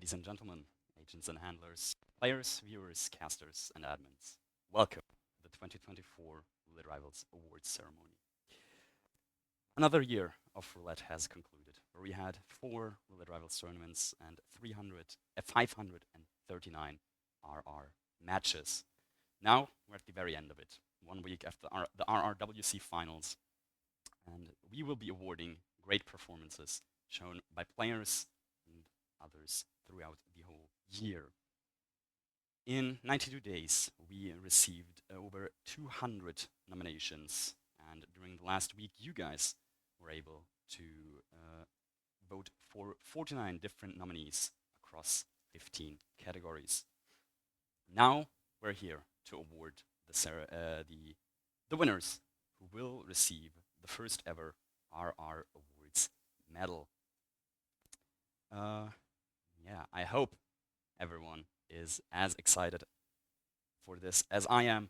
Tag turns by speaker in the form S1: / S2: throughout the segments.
S1: Ladies and gentlemen, agents and handlers, players, viewers, casters, and admins, welcome to the 2024 Roulette Rivals Awards ceremony. Another year of Roulette has concluded, where we had 4 Roulette Rivals tournaments and 539 RR matches. Now we're at the very end of it, 1 week after the RRWC finals, and we will be awarding great performances shown by players and others throughout the whole year. In 92 days, we received over 200 nominations, and during the last week, you guys were able to vote for 49 different nominees across 15 categories. Now we're here to award the winners, who will receive the first ever RR Awards medal. Yeah, I hope everyone is as excited for this as I am.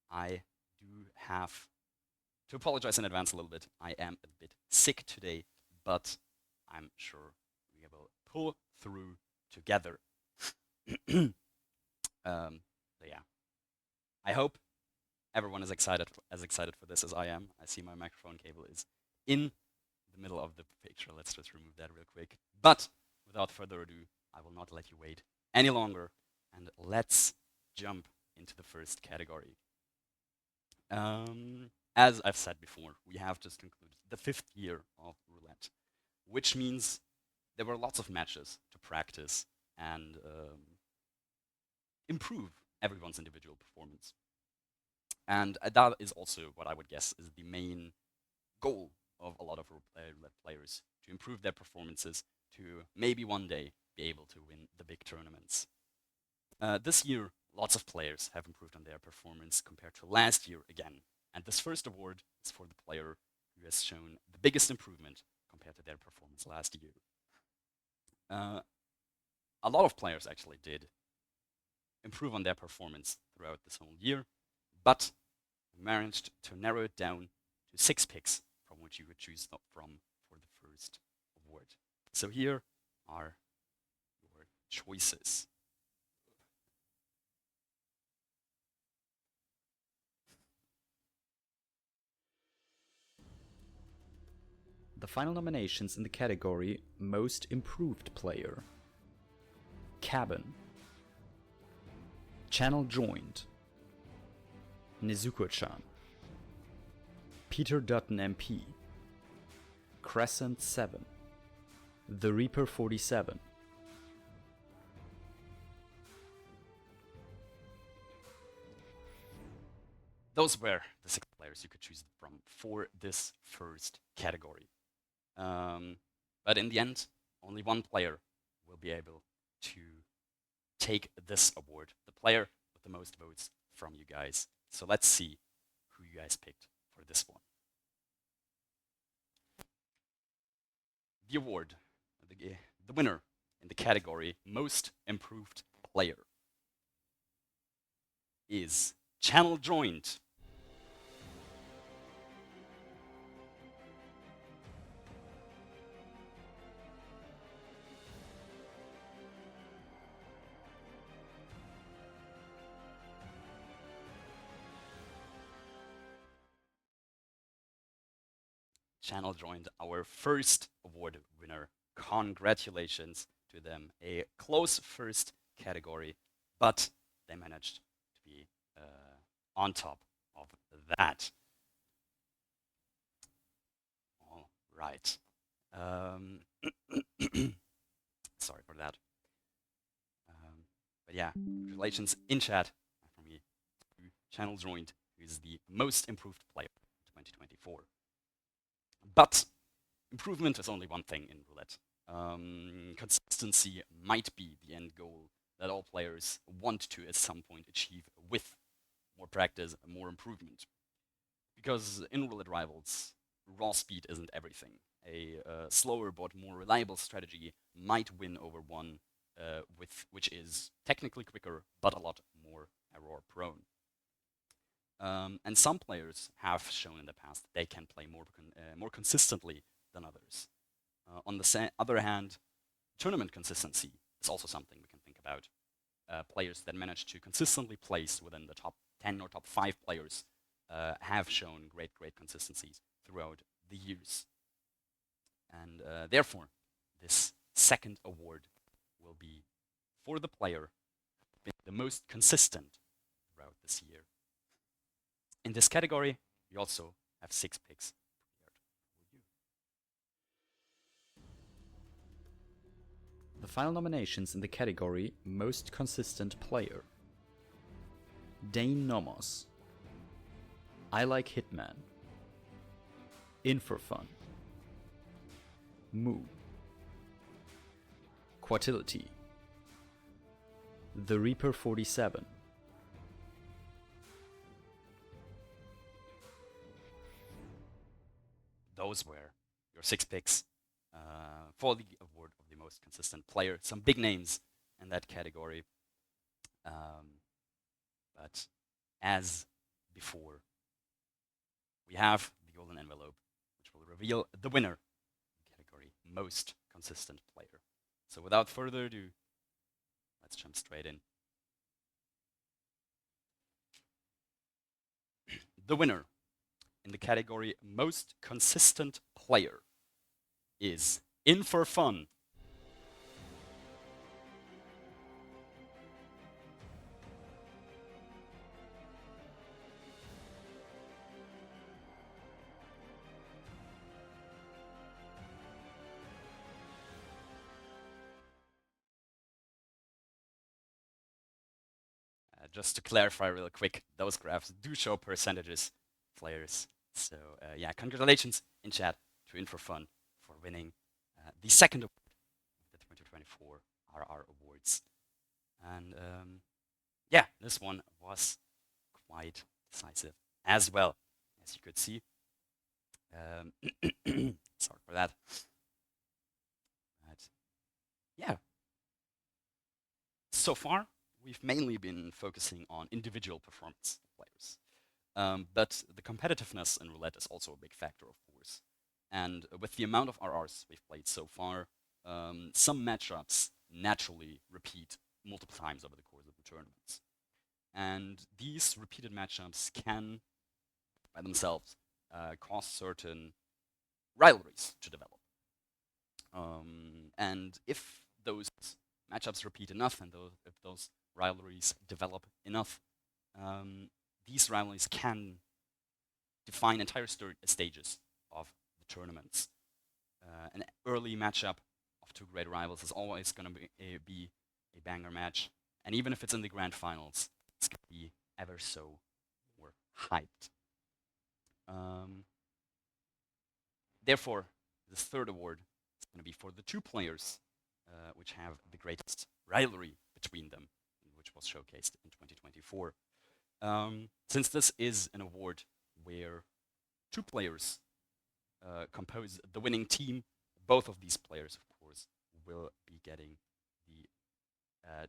S1: I do have to apologize in advance a little bit. I am a bit sick today, but I'm sure we will pull through together. Yeah, I hope everyone is as excited for this as I am. I see my microphone cable is in the middle of the picture. Let's just remove that real quick. But without further ado, I will not let you wait any longer, and let's jump into the first category. As I've said before, we have just concluded the 5th year of Roulette, which means there were lots of matches to practice and improve everyone's individual performance. And that is also what I would guess is the main goal of a lot of Roulette players, to improve their performances, to maybe one day be able to win the big tournaments. This year, lots of players have improved on their performance compared to last year again, and this first award is for the player who has shown the biggest improvement compared to their performance last year. A lot of players actually did improve on their performance throughout this whole year, but we managed to narrow it down to 6 picks from which you could choose from for the first award. So here are your choices. The final nominations in the category Most Improved Player: Cabin, Channel Joined, Nezuko-chan, Peter Dutton MP, Crescent 7, The Reaper 47. Those were the 6 players you could choose from for this first category. But in the end, only one player will be able to take this award, the player with the most votes from you guys. So let's see who you guys picked for this one. The award, the winner in the category Most Improved Player is Channel Joined. Channel Joined, our first award winner. Congratulations to them. A close first category, but they managed to be on top of that. All right. Sorry for that. But yeah, congratulations in chat from me to Channel Joined, who is the most improved player in 2024. But improvement is only one thing in Roulette. Consistency might be the end goal that all players want to at some point achieve with more practice and more improvement. Because in Roulette Rivals, raw speed isn't everything. A slower but more reliable strategy might win over one which is technically quicker but a lot more error prone. And some players have shown in the past that they can play more consistently than others. On the other hand, Tournament consistency is also something we can think about. Players that manage to consistently place within the top 10 or top 5 players have shown great consistencies throughout the years. And therefore, this second award will be for the player been the most consistent throughout this year. In this category, we also have 6 picks prepared for you. The final nominations in the category Most Consistent Player: Dane Nomos, I Like Hitman, In For Fun, Moo, Quatility, The Reaper 47, those were your 6 picks for the award of the most consistent player. Some big names in that category. But as before, we have the golden envelope, which will reveal the winner in the category most consistent player. So without further ado, let's jump straight in. The winner in the category most consistent player is In For Fun. Just to clarify real quick, those graphs do show percentages players. So yeah, congratulations in chat to In For Fun for winning the second award of the 2024 RR Awards. And yeah, this one was quite decisive as well, as you could see. Sorry for that. But yeah, so far we've mainly been focusing on individual performance of players. But the competitiveness in roulette is also a big factor, of course. And with the amount of RRs we've played so far, some matchups naturally repeat multiple times over the course of the tournaments. And these repeated matchups can, by themselves, cause certain rivalries to develop. And if those matchups repeat enough, and if those rivalries develop enough, these rivalries can define entire stages of the tournaments. An early matchup of two great rivals is always going to be a banger match, and even if it's in the grand finals, it's going to be ever so more hyped. Therefore, this third award is going to be for the two players which have the greatest rivalry between them, which was showcased in 2024. Since this is an award where two players compose the winning team, both of these players, of course, will be getting the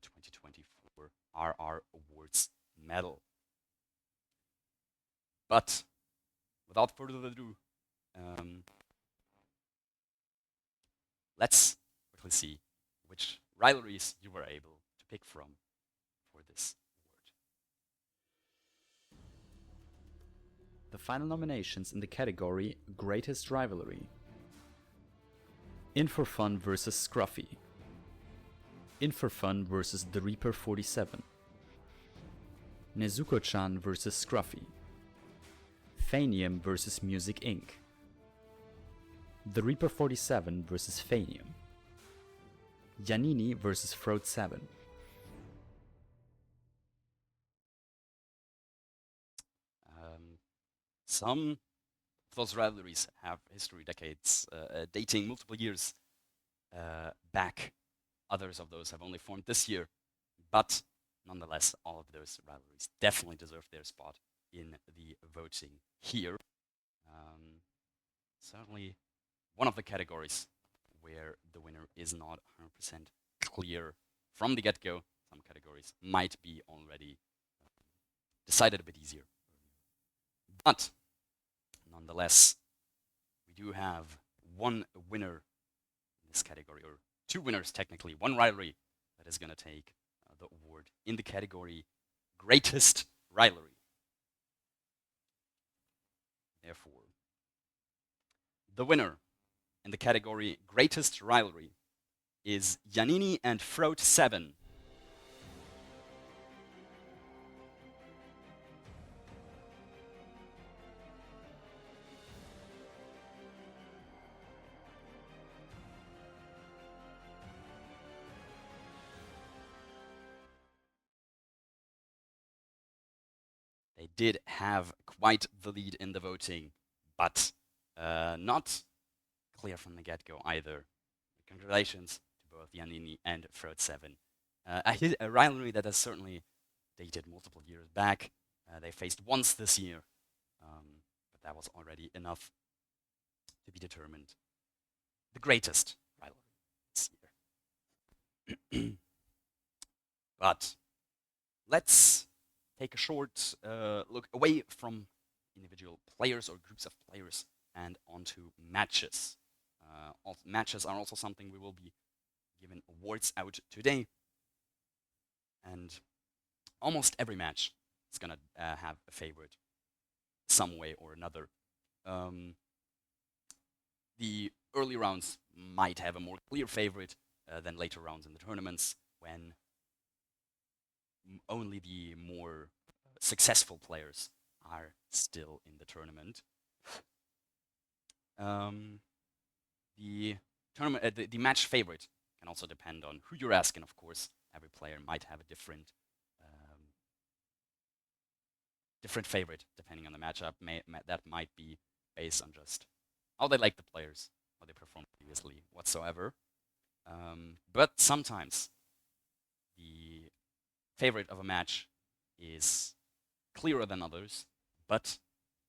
S1: 2024 RR Awards medal. But without further ado, let's quickly see which rivalries you were able to pick from for this award. The final nominations in the category Greatest Rivalry: In For Fun vs. Scruffy, In For Fun vs. The Reaper 47, Nezuko-chan vs. Scruffy, Fanium vs. Music Inc., The Reaper 47 vs. Fanium, Giannini vs. Froat 7. Some of those rivalries have history decades, dating multiple years back. Others of those have only formed this year. But nonetheless, all of those rivalries definitely deserve their spot in the voting here. Certainly one of the categories where the winner is not 100% clear from the get-go. Some categories might be already decided a bit easier. But nonetheless, we do have one winner in this category, or two winners technically, one rivalry that is going to take the award in the category Greatest Rivalry. Therefore, the winner in the category Greatest Rivalry is Janini and Froat 7. They did have quite the lead in the voting, but not clear from the get-go either. Congratulations to both Janini and Froat 7. A rivalry that has certainly dated multiple years back. They faced once this year, but that was already enough to be determined the greatest rivalry this year. But let's take a short look away from individual players or groups of players and onto matches. Matches are also something we will be giving awards out today. And almost every match is going to have a favorite some way or another. The early rounds might have a more clear favorite than later rounds in the tournaments when only the more successful players are still in the tournament. The match favorite can also depend on who you're asking, of course. Every player might have a different favorite depending on the matchup. That might be based on just how they like the players, how they performed previously, whatsoever. But sometimes the favorite of a match is clearer than others, but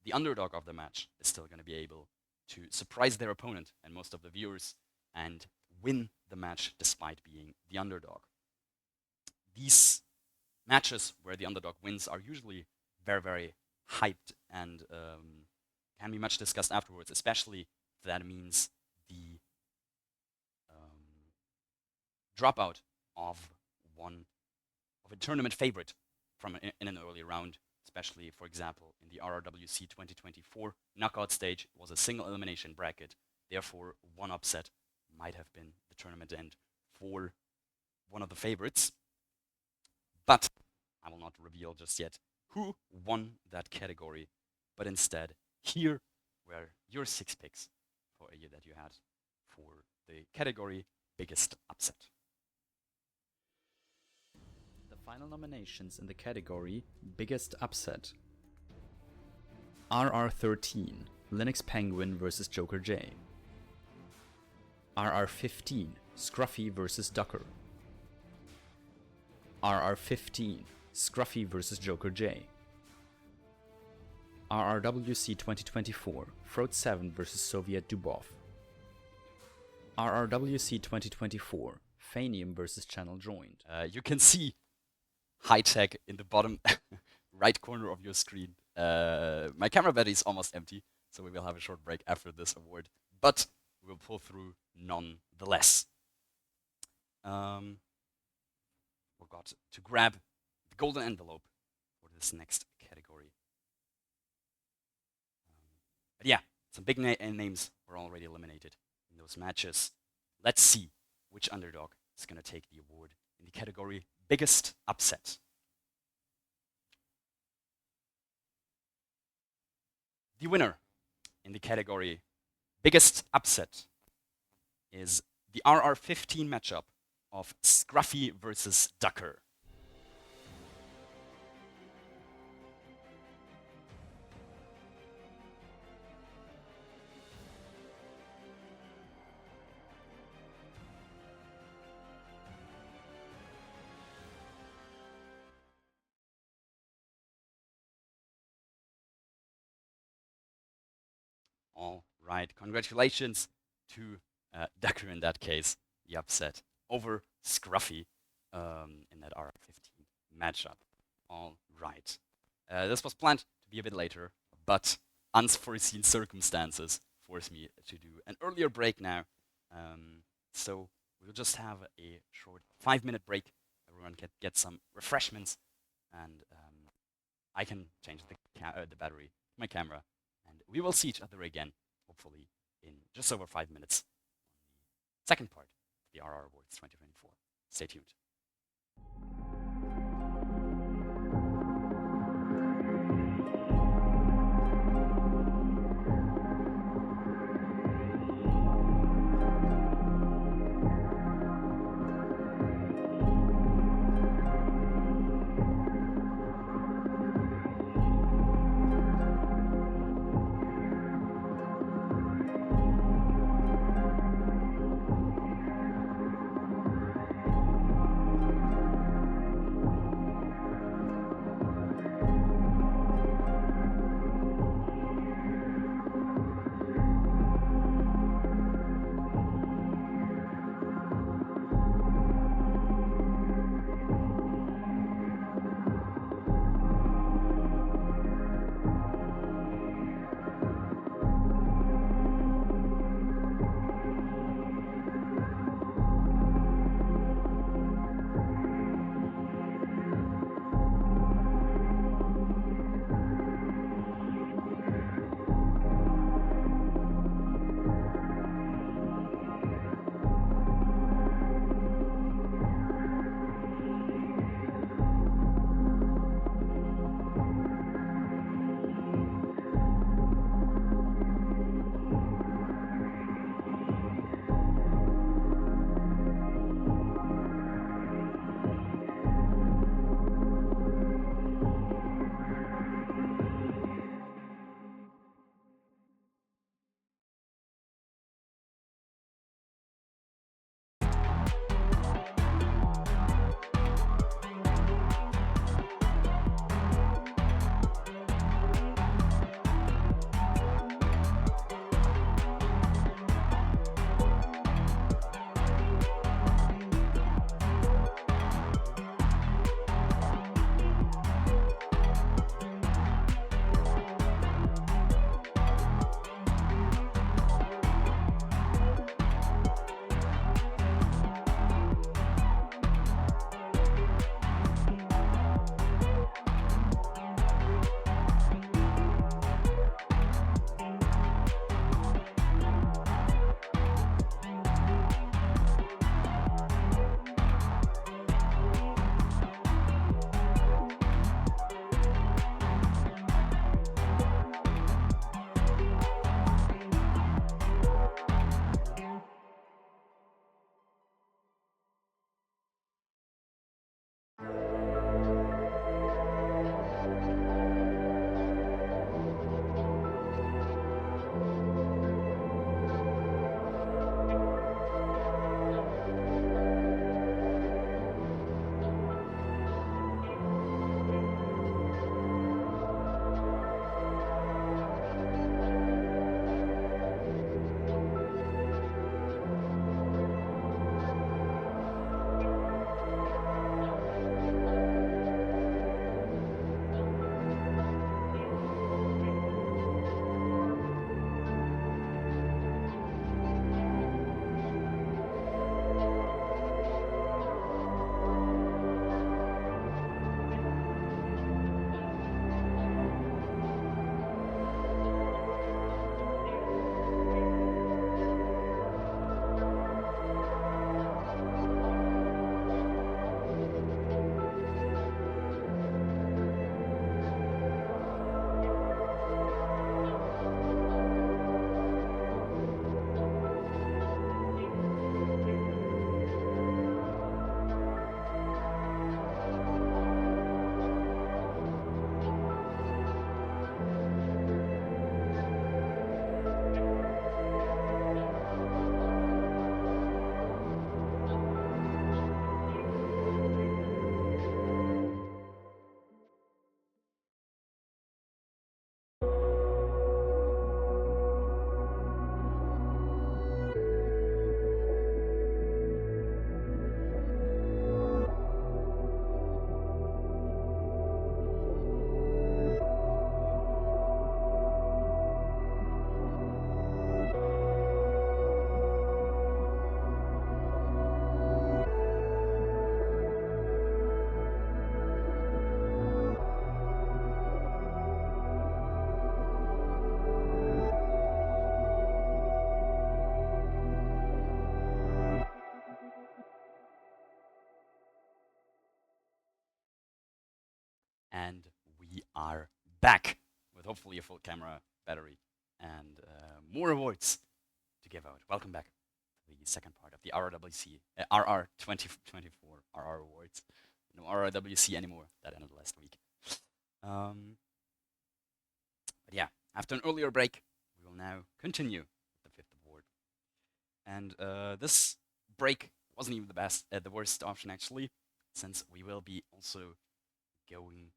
S1: the underdog of the match is still going to be able to surprise their opponent and most of the viewers and win the match despite being the underdog. These matches where the underdog wins are usually very, very hyped and can be much discussed afterwards, especially if that means the dropout of a tournament favorite from in an early round, especially, for example, in the RRWC 2024 knockout stage. It was a single elimination bracket. Therefore, one upset might have been the tournament end for one of the favorites. But I will not reveal just yet who won that category, but instead, here were your 6 picks for a year that you had for the category Biggest Upset. The final nominations in the category Biggest Upset: RR13, Linux Penguin vs Joker J. RR15, Scruffy vs Ducker. RR15, Scruffy vs Joker J. RRWC 2024, Froat 7 vs Soviet Dubov. RRWC 2024, Fanium vs Channel Joined. You can see high tech in the bottom right corner of your screen. My camera battery is almost empty, so we will have a short break after this award, but we will pull through nonetheless. We've got to grab the golden envelope for this next category. But yeah, some big names were already eliminated in those matches. Let's see which underdog is going to take the award in the category Biggest Upset. The winner in the category Biggest Upset is the RR15 matchup of Scruffy versus Ducker. All right, congratulations to Ducker in that case, the upset over Scruffy in that RR15 matchup. All right. This was planned to be a bit later, but unforeseen circumstances forced me to do an earlier break now. So We'll just have a short 5-minute break. Everyone can get some refreshments, and I can change the battery, my camera, and we will see each other again, hopefully, in just over 5 minutes on the second part of the RR Awards 2024. Stay tuned. and we are back with hopefully a full camera battery and more awards to give out. Welcome back to the second part of the RRWC, RR 2024 RR Awards. No RRWC anymore, that ended last week. But yeah, after an earlier break, we will now continue with the fifth award. And this break wasn't even the worst option actually, since we will be also going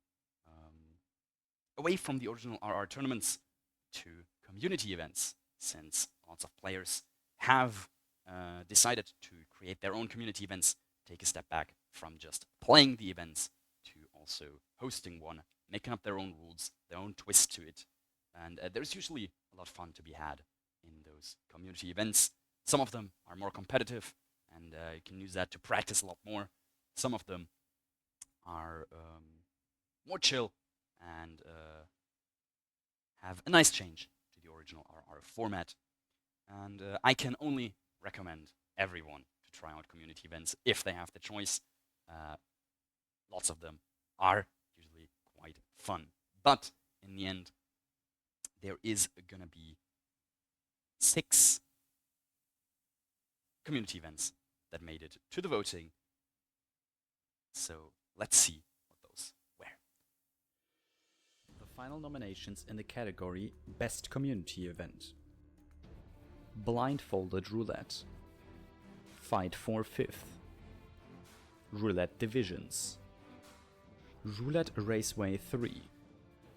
S1: away from the original RR tournaments to community events, since lots of players have decided to create their own community events, take a step back from just playing the events to also hosting one, making up their own rules, their own twist to it. And there's usually a lot of fun to be had in those community events. Some of them are more competitive, and you can use that to practice a lot more. Some of them are more chill and have a nice change to the original RR format. And I can only recommend everyone to try out community events if they have the choice. Lots of them are usually quite fun. But in the end, there is going to be 6 community events that made it to the voting. So let's see what those were.
S2: The final nominations in the category Best Community Event: Blindfolded Roulette, Fight for Fifth, Roulette Divisions, Roulette Raceway 3,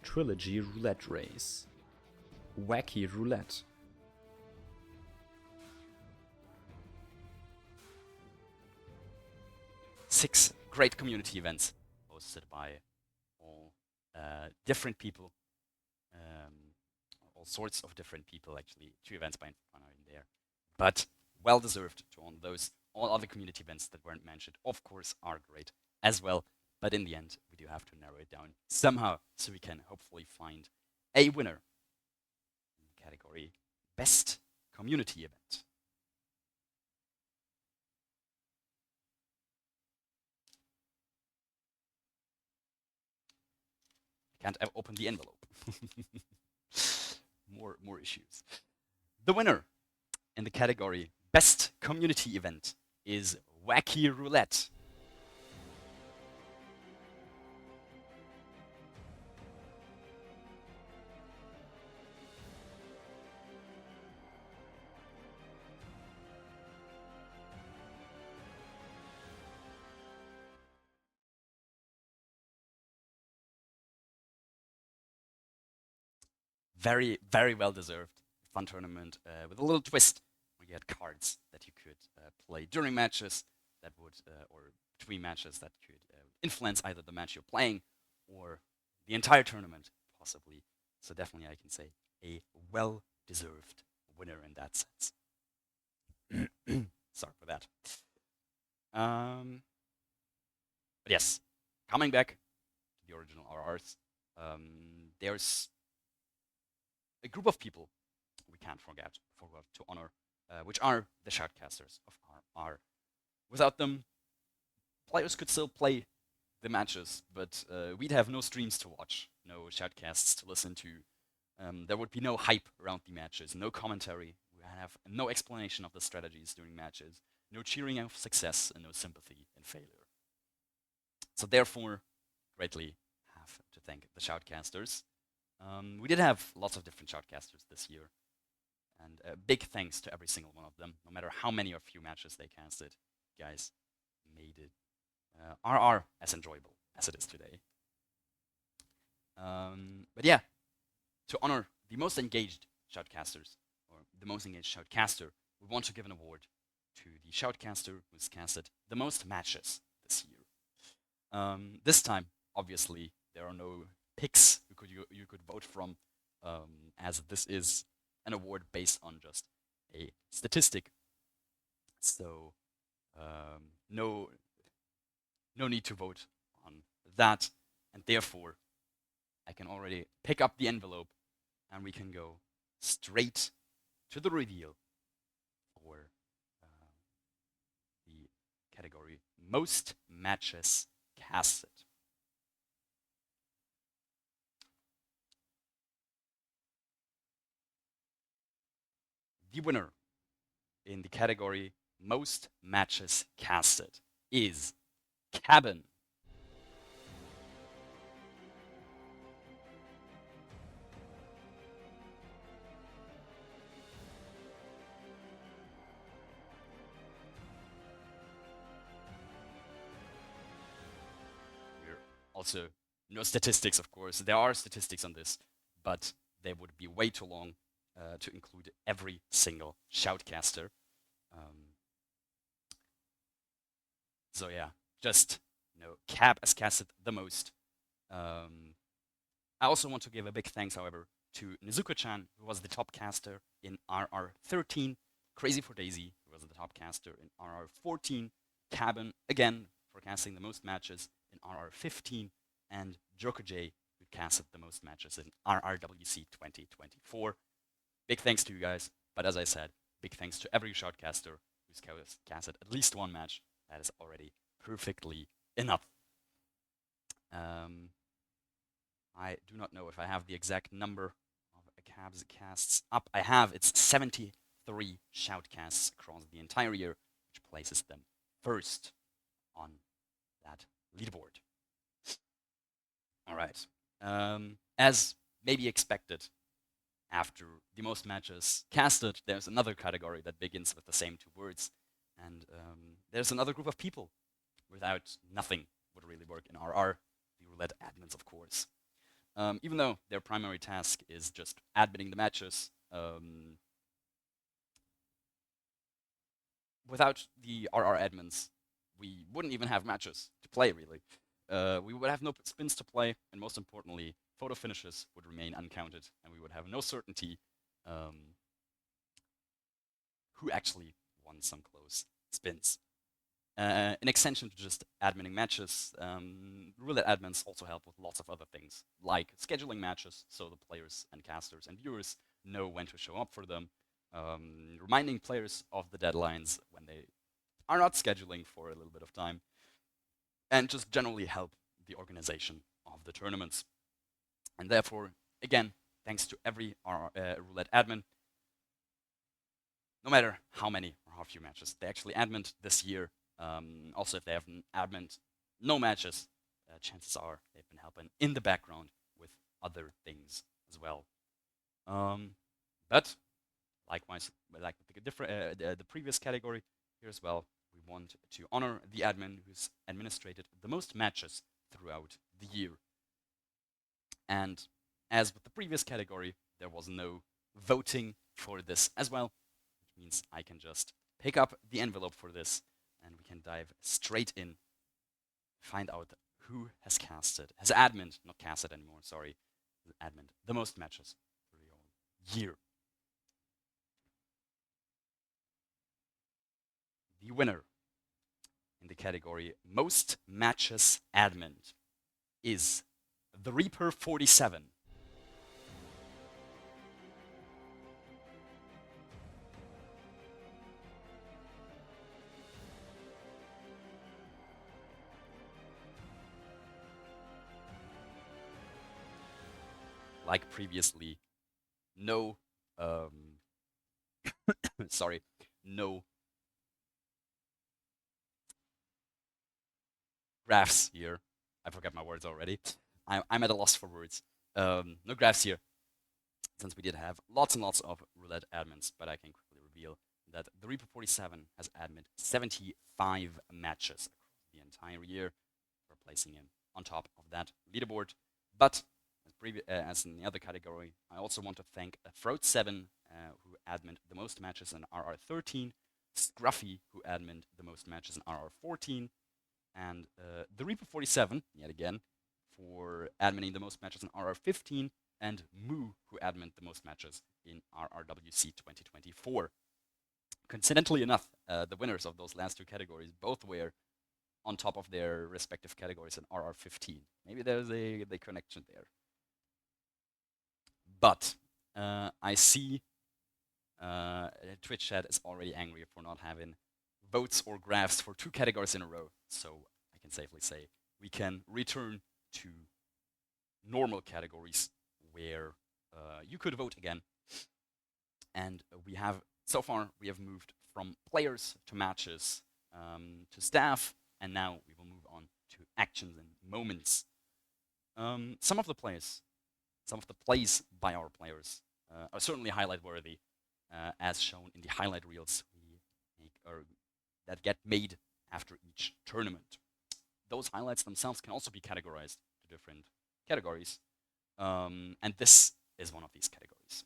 S2: Trilogy Roulette Race, Wacky Roulette,
S1: Six great community events hosted by all different people, all sorts of different people actually. 2 events by fun are in there, but well deserved to own those. All other community events that weren't mentioned, of course, are great as well. But in the end, we do have to narrow it down somehow, so we can hopefully find a winner in the category Best Community Event. I can't open the envelope. more issues. The winner in the category Best Community Event is Wacky Roulette. Very, very well deserved. Fun tournament with a little twist where you had cards that you could play during matches that would, or between matches that could influence either the match you're playing or the entire tournament, possibly. So definitely, I can say a well-deserved winner in that sense. Sorry for that. But yes, coming back to the original RRs, there's a group of people we can't forget to honor, which are the shoutcasters of RR. Without them, players could still play the matches, but we'd have no streams to watch, no shoutcasts to listen to. There would be no hype around the matches, no commentary. We have no explanation of the strategies during matches, no cheering of success, and no sympathy in failure. So therefore, greatly have to thank the shoutcasters. We did have lots of different shoutcasters this year, and big thanks to every single one of them, no matter how many or few matches they casted. You guys made it RR as enjoyable as it is today. But yeah, to honor the most engaged shoutcasters, or the most engaged shoutcaster, we want to give an award to the shoutcaster who's casted the most matches this year. This time, obviously, there are no picks you could vote from, as this is an award based on just a statistic. So no need to vote on that, and therefore I can already pick up the envelope and we can go straight to the reveal for the category most matches casted. The winner in the category most matches casted is Cabin. We're also no statistics, of course. There are statistics on this, but they would be way too long to include every single shoutcaster. Um, so yeah, just Cab has casted the most. I also want to give a big thanks, however, to Nezuko-chan, who was the top caster in RR13, Crazy for Daisy, who was the top caster in RR14, Cabin, again, for casting the most matches in RR15, and Joker J, who casted the most matches in RRWC 2024. Big thanks to you guys, but as I said, big thanks to every shoutcaster who's casted at least one match. That is already perfectly enough. I do not know if I have the exact number of Cab's casts up. I have. It's 73 shoutcasts across the entire year, which places them first on that leaderboard. All right. As maybe expected, after the most matches casted, there's another category that begins with the same two words. And there's another group of people without nothing would really work in RR, the roulette admins, of course. Even though their primary task is just admitting the matches, without the RR admins, we wouldn't even have matches to play, really. We would have no spins to play, and most importantly, photo finishes would remain uncounted, and we would have no certainty who actually won some close spins. In extension to just adminning matches, roulette admins also help with lots of other things, like scheduling matches so the players and casters and viewers know when to show up for them, reminding players of the deadlines when they are not scheduling for a little bit of time, and just generally help the organization of the tournaments. And therefore, again, thanks to every roulette admin, no matter how many or how few matches they actually admin this year. Also, if they have admin no matches, chances are they've been helping in the background with other things as well. But likewise, like the previous category here as well, we want to honor the admin who's administrated the most matches throughout the year. And as with the previous category, there was no voting for this as well, which means I can just pick up the envelope for this and we can dive straight in, find out who has admin, not casted anymore, sorry, admin, the most matches for the whole year. The winner in the category most matches admin is the Reaper 47. Like previously, no, sorry, no graphs here. I forgot my words already. I'm at a loss for words. No graphs here, since we did have lots and lots of roulette admins, but I can quickly reveal that the Reaper 47 has admin 75 matches across the entire year, replacing him on top of that leaderboard. But as in the other category, I also want to thank Throat7, who admin the most matches in RR13, Scruffy, who admin the most matches in RR14, and the Reaper 47, yet again, for adminning the most matches in RR15, and Moo, who admin the most matches in RRWC 2024. Coincidentally enough, the winners of those last two categories both were on top of their respective categories in RR15. Maybe there's a connection there. But I see Twitch chat is already angry for not having votes or graphs for two categories in a row. So I can safely say we can return to normal categories where you could vote again. And we have So far, we have moved from players to matches to staff, and now we will move on to actions and moments. Some of the plays by our players are certainly highlight worthy, as shown in the highlight reels we make or that get made after each tournament. Those highlights themselves can also be categorized to different categories, and this is one of these categories.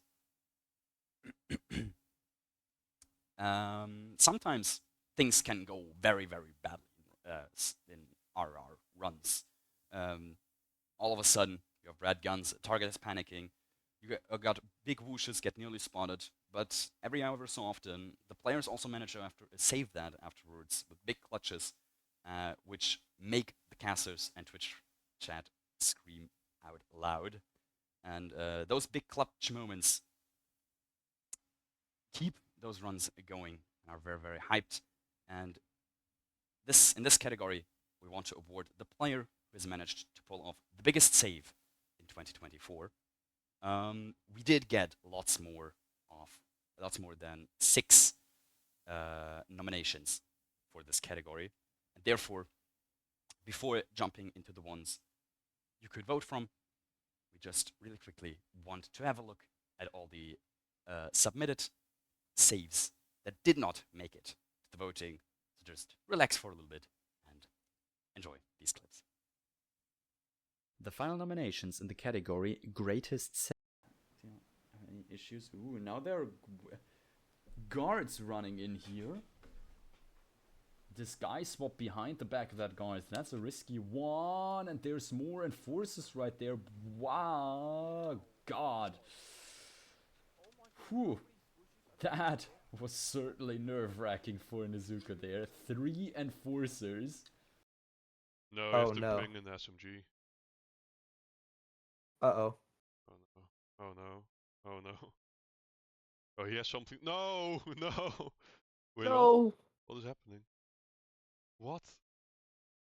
S1: Sometimes things can go very, very badly in RR runs. All of a sudden, you have red guns, a target is panicking, you got big whooshes get nearly spotted, but every hour so often, the players also manage to save that afterwards with big clutches, which make the casters and Twitch chat scream out loud. And those big clutch moments keep those runs going and are very, very hyped. And in this category, we want to award the player who has managed to pull off the biggest save in 2024. We did get lots more than 6 nominations for this category. And therefore, before jumping into the ones you could vote from, we just really quickly want to have a look at all the submitted saves that did not make it to the voting. So just relax for a little bit and enjoy these clips.
S2: The final nominations in the category Greatest Save. Any issues? Ooh, now there are guards running in here. This guy swapped behind the back of that guard. That's a risky one. And there's more enforcers right there. Wow. God. Whew. That was certainly nerve-wracking for Nezuko there. 3 enforcers.
S3: No, you have to ping an SMG.
S4: Uh-oh.
S3: Oh no. Oh no. Oh no. Oh, he has something. No! No! Wait,
S4: No!
S3: what is happening? What?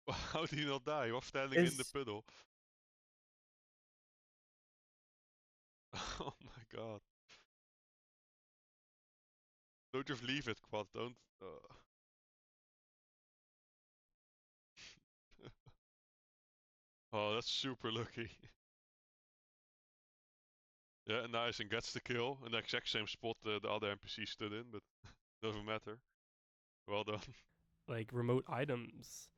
S3: How did he not die? He was standing in the puddle. Oh my god. Don't just leave it, Quad. Don't. Oh, that's super lucky. Yeah, nice, and gets the kill in the exact same spot the other NPC stood in, but doesn't matter. Well done.
S5: Like remote items,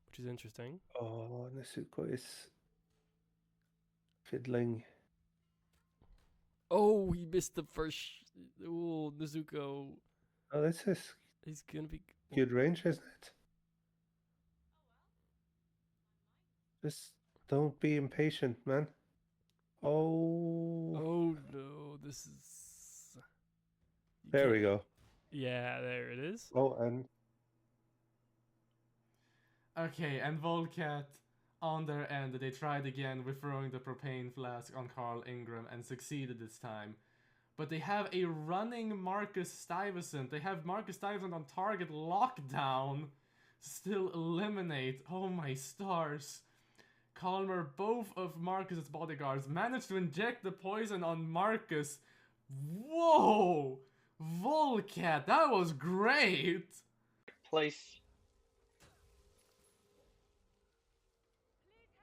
S5: which is interesting.
S4: Oh, Nezuko is fiddling.
S5: Oh, he missed the first. Oh, Nezuko.
S4: Oh, this is
S5: He's gonna be
S4: good range, isn't it? Just don't be impatient, man. Oh.
S5: Oh no, this is.
S4: There we go.
S5: Yeah, there it is.
S4: Oh, and.
S6: Okay, and Volcat, on their end, they tried again with throwing the propane flask on Carl Ingram and succeeded this time. But they have a running Marcus Stuyvesant. They have Marcus Stuyvesant on target lockdown. Still eliminate. Oh my stars. Calmer, both of Marcus's bodyguards, managed to inject the poison on Marcus. Whoa! Volcat, that was great!
S7: Place.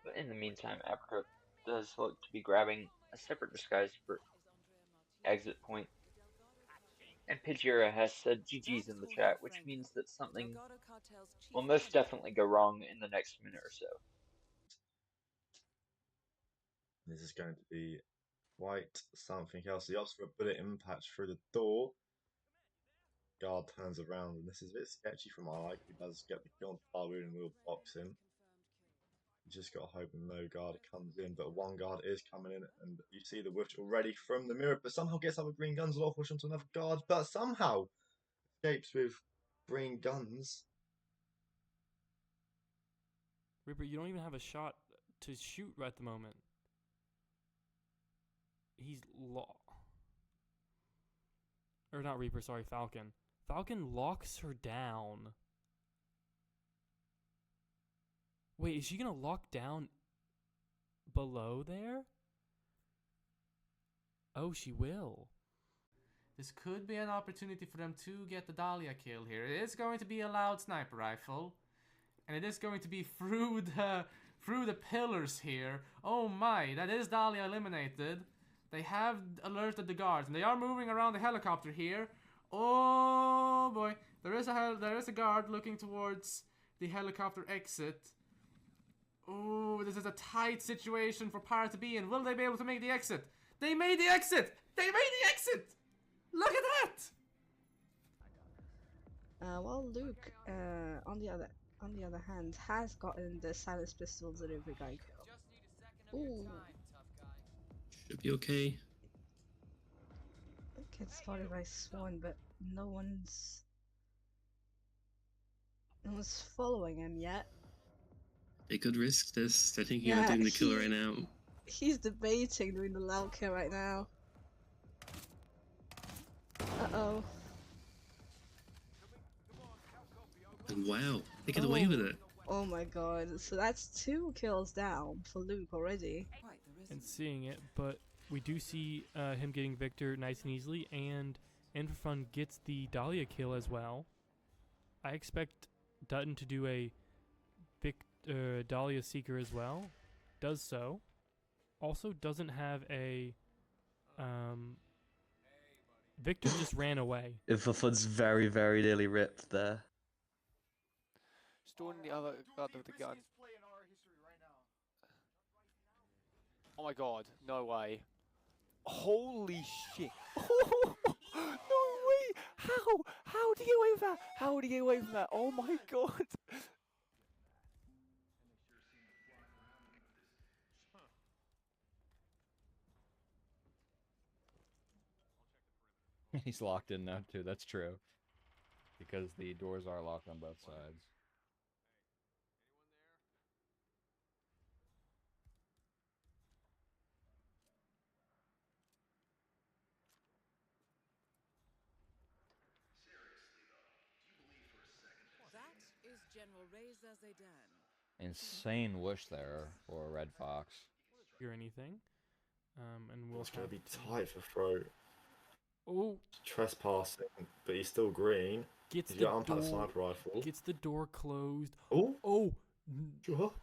S7: But in the meantime, Apricot does look to be grabbing a separate disguise for exit point. And Pidgeira has said GG's in the chat, which means that something will most definitely go wrong in the next minute or so.
S8: This is going to be quite something else. The opts for a bullet impact through the door. Guard turns around, and this is a bit sketchy from Alike. He does get the kill on Farwood and will box him. You just got to hope no guard comes in, but one guard is coming in, and you see the witch already from the mirror, but somehow gets up with green guns, lock push onto another guard, but somehow escapes with green guns.
S5: Reaper, you don't even have a shot to shoot right at the moment. He's or not Reaper, sorry, Falcon. Falcon locks her down. Wait, is she gonna lock down below there? Oh, she will.
S6: This could be an opportunity for them to get the Dahlia kill here. It is going to be a loud sniper rifle. And it is going to be through the pillars here. Oh my, that is Dahlia eliminated. They have alerted the guards, and they are moving around the helicopter here. Oh boy, there is a guard looking towards the helicopter exit. Oh, this is a tight situation for Pirate to be in. Will they be able to make the exit? They made the exit! They made the exit! Look at that!
S9: Well, Luke, on the other hand, has gotten the silenced pistol delivery guy kill. Ooh.
S10: Should be okay.
S9: Gets spotted by Swan, but no one's following him yet.
S10: They could risk this. They're thinking about doing the kill right now.
S9: He's debating doing the loud kill right now. Uh-oh.
S10: And wow, they get away with it.
S9: Oh my god, so that's 2 kills down for Luke already.
S5: And seeing it, but we do see him getting Victor nice and easily, and Infrafun gets the Dahlia kill as well. I expect Dutton to do a Dahlia Seeker as well. Does so. Also doesn't have a... Victor just ran away.
S2: Infrafun's very, very nearly ripped there.
S11: Storing the other guard with the gun. Oh my god, no way. Holy shit. No way! How did he get away with that? How did he get away from that? Oh my god.
S2: He's locked in now too, that's true. Because the doors are locked on both sides.
S12: That is General Raised as they done.
S2: Insane whoosh there for Red Fox.
S5: Or anything. And we'll
S8: It's going to be
S5: have-
S8: tight for throat.
S5: Oh,
S8: Trespassing, but he's still green.
S5: gets
S8: He's
S5: the
S8: got unpacked
S5: door.
S8: sniper rifle.
S5: Gets the door closed.
S8: Oh,
S5: Oh,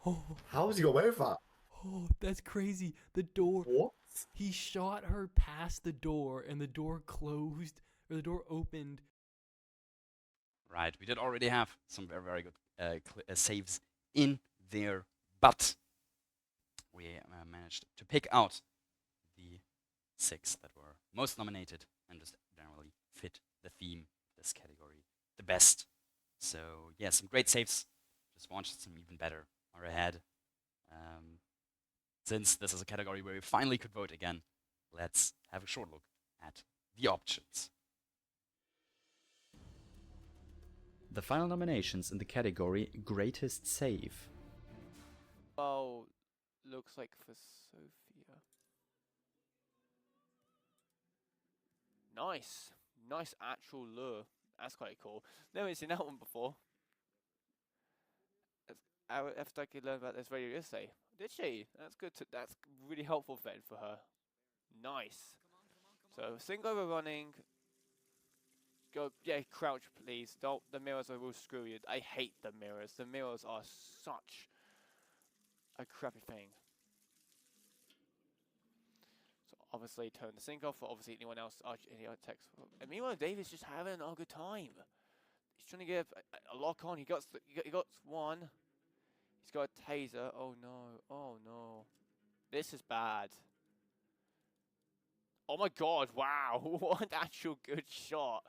S5: oh,
S8: how has he got away with that?
S5: oh, that's crazy. The door.
S8: What?
S5: He shot her past the door, and the door closed, or the door opened.
S1: Right, we did already have some very, very good saves in there, but we managed to pick out the 6 that were most nominated and just generally fit the theme of this category the best. So yeah, some great saves. Just watched some even better are ahead. Since this is a category where we finally could vote again, let's have a short look at the options.
S2: The final nominations in the category Greatest Save.
S11: Oh, looks like for Sophia. Nice. Nice actual lure. That's quite cool. Never seen that one before. After I could learn about this radio yesterday. Did she? That's good. That's really helpful then for her. Nice. So, single overrunning. Go, yeah, crouch please. Don't, the mirrors will screw you. I hate the mirrors. The mirrors are such a crappy thing. So obviously turn the sync off for obviously anyone else, any other text. And meanwhile, David's just having a good time. He's trying to get a lock on. He got one. He's got a taser. Oh no. Oh no. This is bad. Oh my god, wow. What an actual good shot.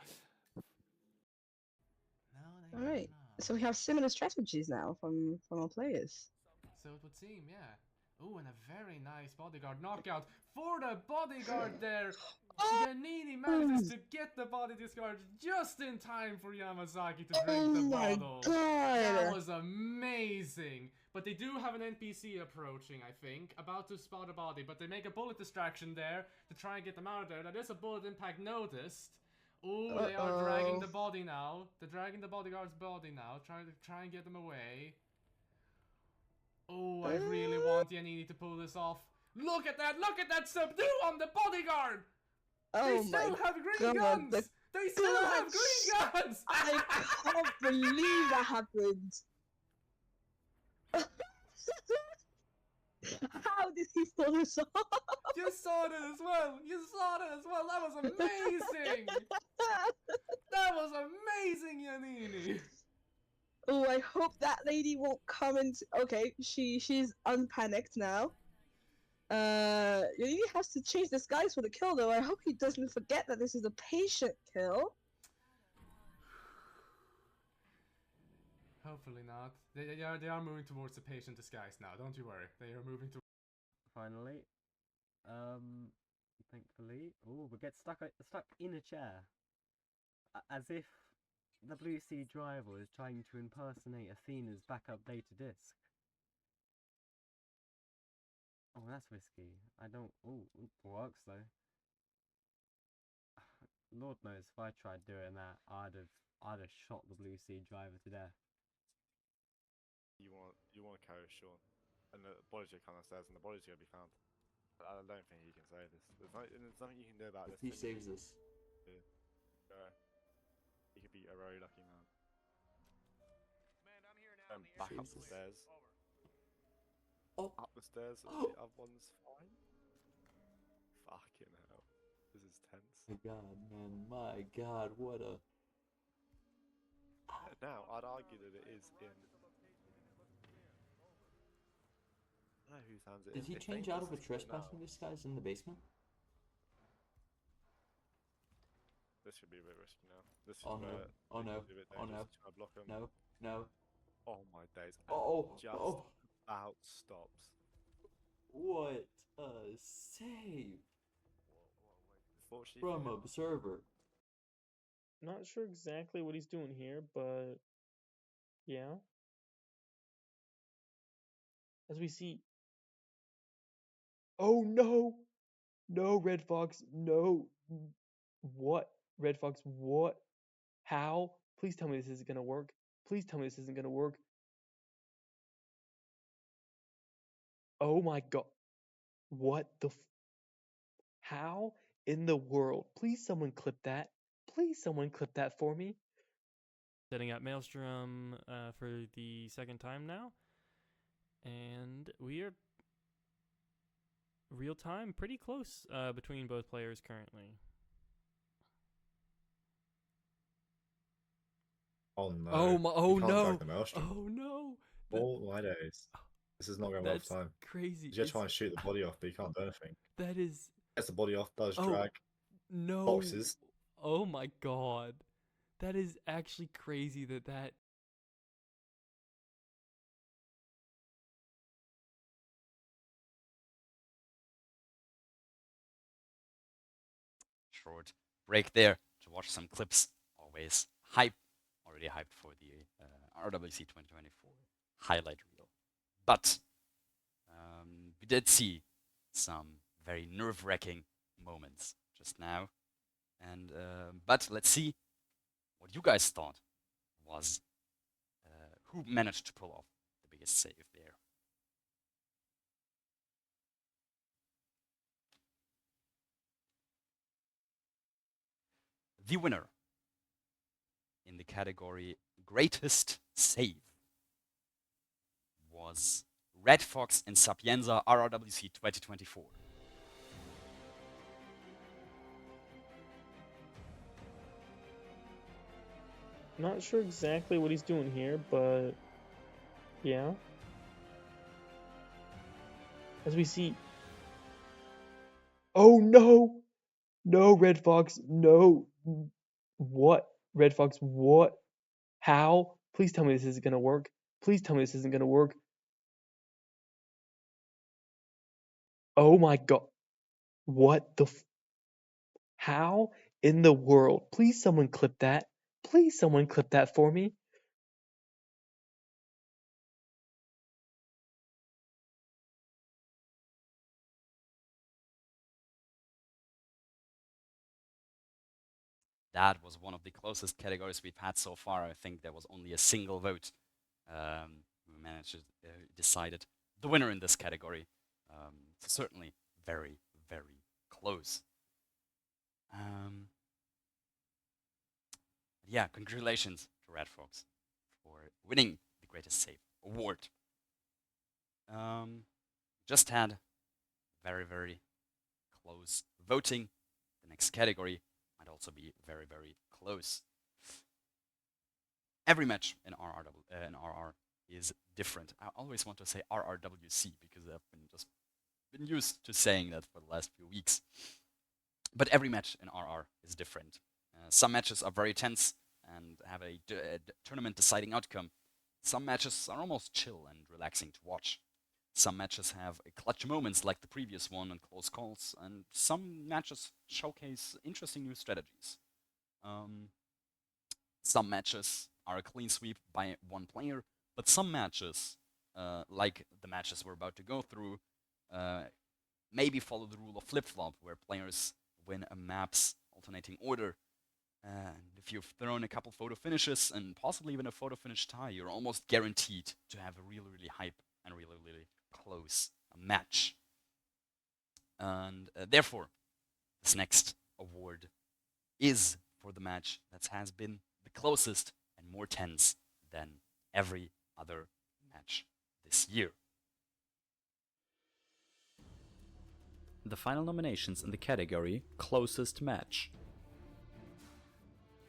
S9: Alright, so we have similar strategies now from our players.
S6: So it would seem, yeah. Ooh, and a very nice bodyguard knockout for the bodyguard there. Yanini manages to get the body discard just in time for Yamazaki to drink the bottle. That was amazing. But they do have an NPC approaching, I think, about to spot a body, but they make a bullet distraction there to try and get them out of there. That is a bullet impact noticed. Ooh, they are dragging the body now. They're dragging the bodyguard's body now, trying and get them away. Oh, I really want Yanini to pull this off. Look at that subdue on the bodyguard!
S9: Oh
S6: They still
S9: my
S6: have green
S9: god,
S6: guns! They still have green guns!
S9: I can't believe that happened. How did he pull this off?
S6: You saw that as well! You saw that as well! That was amazing! That was amazing, Yanini!
S9: Oh, I hope that lady won't come into. Okay, she's unpanicked now. Yanini has to change disguise for the kill though. I hope he doesn't forget that this is a patient kill.
S6: Hopefully not. They are moving towards the patient disguise now. Don't you worry. They are moving to.
S13: Finally, thankfully, we get stuck in a chair, as if the Blue Sea driver is trying to impersonate Athena's backup data disk. Oh, that's risky. I don't. Works though. Lord knows if I tried doing that, I'd have shot the Blue Sea driver to death.
S14: You want to carry Sean, and the body's gonna come downstairs, and the body's gonna be found. I don't think he can save this. There's nothing you can do about this.
S15: If he saves this,
S14: he could be a very lucky man. Back up the stairs. Up the stairs. The other one's fine. Fucking hell, this is tense.
S15: my god, man, my god, what a.
S14: Now I'd argue that it is in. I don't know whose hands it
S15: Did
S14: is.
S15: he change out of a trespassing disguise in the basement?
S14: This should be a bit risky now. This
S15: Oh
S14: is
S15: no!
S14: where
S15: Oh no!
S14: it's a bit
S15: Oh no!
S14: dangerous to try to block him.
S15: No! No!
S14: Oh my days!
S15: Oh!
S14: Just
S15: Oh!
S14: about stops.
S15: What a save
S14: Fortunately
S15: from Observer.
S16: Not sure exactly what he's doing here, but yeah. As we see. Oh no! No, Red Fox, no. What? Red Fox, what? How? Please tell me this isn't gonna work. Please tell me this isn't gonna work. Oh my god. What the How in the world? Please someone clip that. Please someone clip that for me.
S5: Setting up Maelstrom for the second time now. And we are real time, pretty close between both players currently.
S8: Oh no!
S5: Oh my! Oh no!
S8: Oh
S5: no!
S8: All my days. This is not going well for time.
S5: Crazy.
S8: You're trying to shoot the body off, but you can't do anything.
S5: That is.
S8: Gets the body off, does drag.
S5: No.
S8: Boxes.
S5: Oh my god. That is actually crazy that.
S1: Short break there to watch some clips. Always already hyped for the RWC 2024 highlight reel. But we did see some very nerve-wracking moments just now. And but let's see what you guys thought was who managed to pull off the biggest save there. The winner in the category Greatest Save was Red Fox in Sapienza RRWC 2024.
S16: Not sure exactly what he's doing here, but yeah. As we see. Oh no! No, Red Fox, no. What? Red Fox, what? How? Please tell me this isn't gonna work. Please tell me this isn't gonna work. Oh my god. What the How in the world? Please someone clip that. Please someone clip that for me.
S1: That was one of the closest categories we've had so far. I think there was only a single vote. We managed to decided the winner in this category. So certainly very, very close. Yeah, congratulations to Red Fox for winning the Greatest Save award. Just had very, very close voting. The next category might also be very, very close. Every match in RR is different. I always want to say RRWC because I've been used to saying that for the last few weeks. But every match in RR is different. Some matches are very tense and have a tournament deciding outcome. Some matches are almost chill and relaxing to watch. Some matches have clutch moments like the previous one and close calls, and some matches showcase interesting new strategies. Some matches are a clean sweep by one player, but some matches, like the matches we're about to go through, maybe follow the rule of flip-flop, where players win a map's alternating order. And if you've thrown a couple photo finishes and possibly even a photo finish tie, you're almost guaranteed to have a really, really hype and really, really close match. And therefore, this next award is for the match that has been the closest and more tense than every other match this year.
S2: The final nominations in the category Closest Match: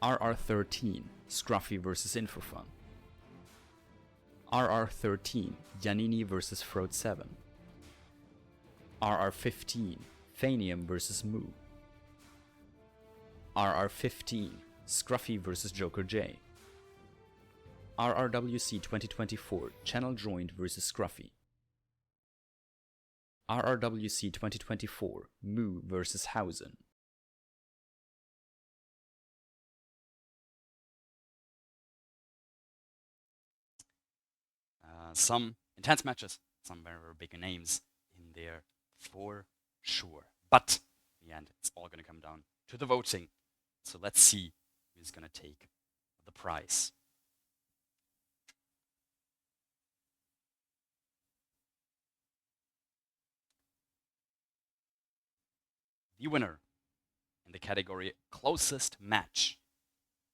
S2: RR13 Scruffy vs Infofun, RR13 Giannini vs Frode 7, RR15 Fanium vs Moo, RR15 Scruffy vs Joker J, RRWC 2024 Channel Joined vs Scruffy, RRWC 2024 Moo vs Hausen,
S1: Some intense matches, some very, very big names in there for sure. But in the end, it's all going to come down to the voting. So let's see who's going to take the prize. The winner in the category Closest Match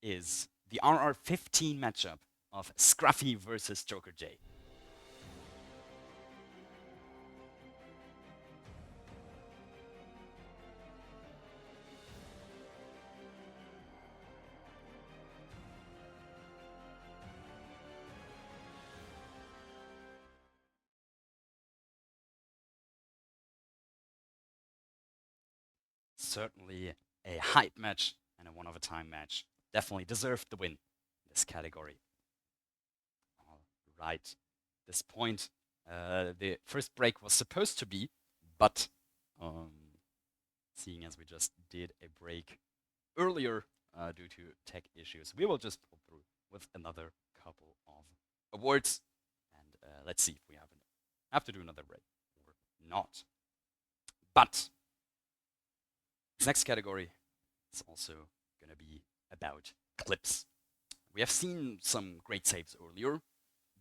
S1: is the RR15 matchup of Scruffy versus Joker J. Certainly a hype match and a one-of-a-time match. Definitely deserved the win in this category. All right. This point, the first break was supposed to be, but seeing as we just did a break earlier due to tech issues, we will just pull through with another couple of awards, and let's see if we have to do another break or not. But this next category is also going to be about clips. We have seen some great saves earlier,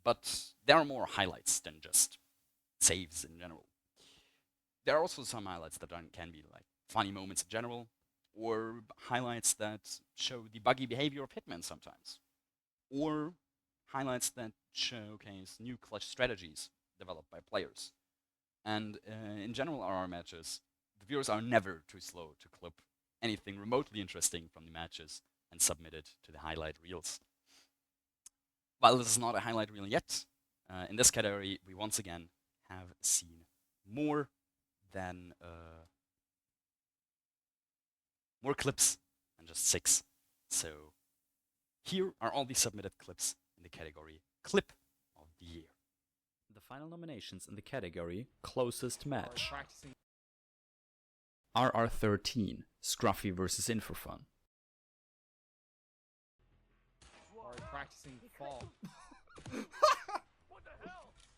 S1: but there are more highlights than just saves in general. There are also some highlights that can be like funny moments in general, or highlights that show the buggy behavior of Hitman sometimes, or highlights that showcase new clutch strategies developed by players. And in general, RR matches, the viewers are never too slow to clip anything remotely interesting from the matches and submit it to the highlight reels. While this is not a highlight reel yet, in this category, we once again have seen more than more clips than just 6. So here are all the submitted clips in the category Clip of the Year.
S2: The final nominations in the category Closest Match: RR13 Scruffy vs Infofun,
S17: Practicing fall.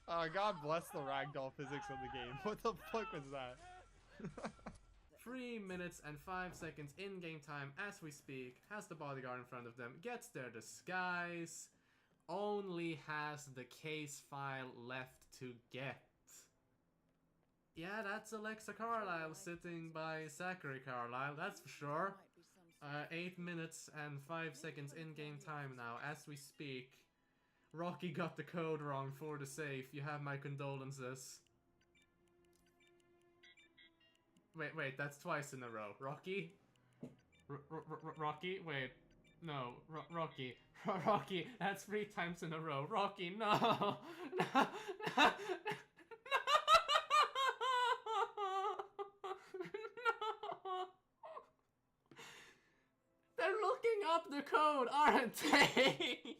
S17: God bless the ragdoll physics of the game. What the fuck was that?
S6: 3 minutes and 5 seconds in game time as we speak. Has the bodyguard in front of them, gets their disguise, only has the case file left to get. Yeah, that's Alexa Carlisle sitting by Zachary Carlisle, that's for sure. 8 minutes and 5 seconds in-game time now, as we speak. Rocky got the code wrong for the safe. You have my condolences. Wait, that's twice in a row. Rocky? Rocky? Wait. No, Rocky. Rocky, that's 3 times in a row. Rocky, no! No! No! No! They're looking up the code, aren't they?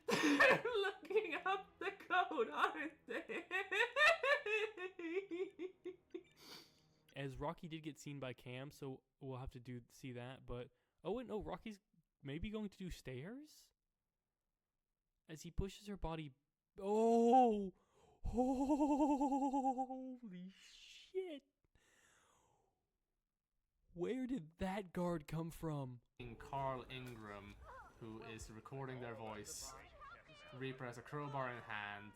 S6: They're looking up the code, aren't they?
S5: As Rocky did get seen by Cam, so we'll have to see that. But oh wait, no, Rocky's maybe going to do stairs as he pushes her body. Oh, holy shit! Where did that guard come from?
S6: Carl Ingram, who is recording their voice. Reaper has a crowbar in hand.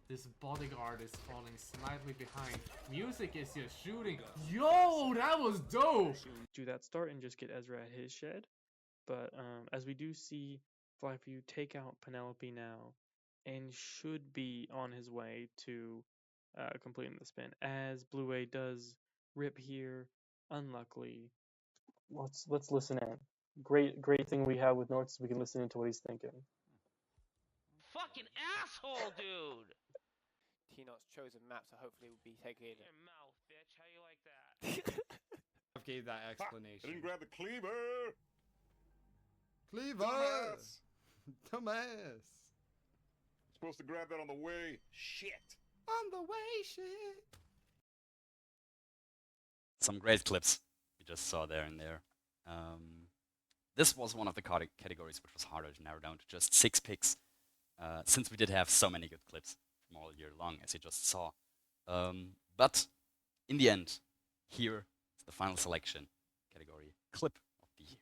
S6: This bodyguard is falling slightly behind. Music is just shooting. Yo, that was dope!
S16: Do that start and just get Ezra at his shed. But as we do see Flyview take out Penelope now, and should be on his way to completing the spin. As Blue A does rip here, unluckily. Let's listen in. Great thing we have with North is we can listen into what he's thinking.
S18: Fucking asshole, dude!
S11: T-Not's chosen map, so hopefully we'll be taking it.
S18: Your mouth, bitch. How you like that?
S17: I gave that explanation.
S19: I didn't grab the cleaver!
S17: Cleaver!
S19: Dumbass!
S17: Dumbass!
S19: Supposed to grab that on the way. Shit!
S17: On the way, shit!
S1: Some great clips we just saw there and there. This was one of the categories which was harder to narrow down to just 6 picks, since we did have so many good clips from all year long, as you just saw. But in the end, here is the final selection category, Clip of the Year.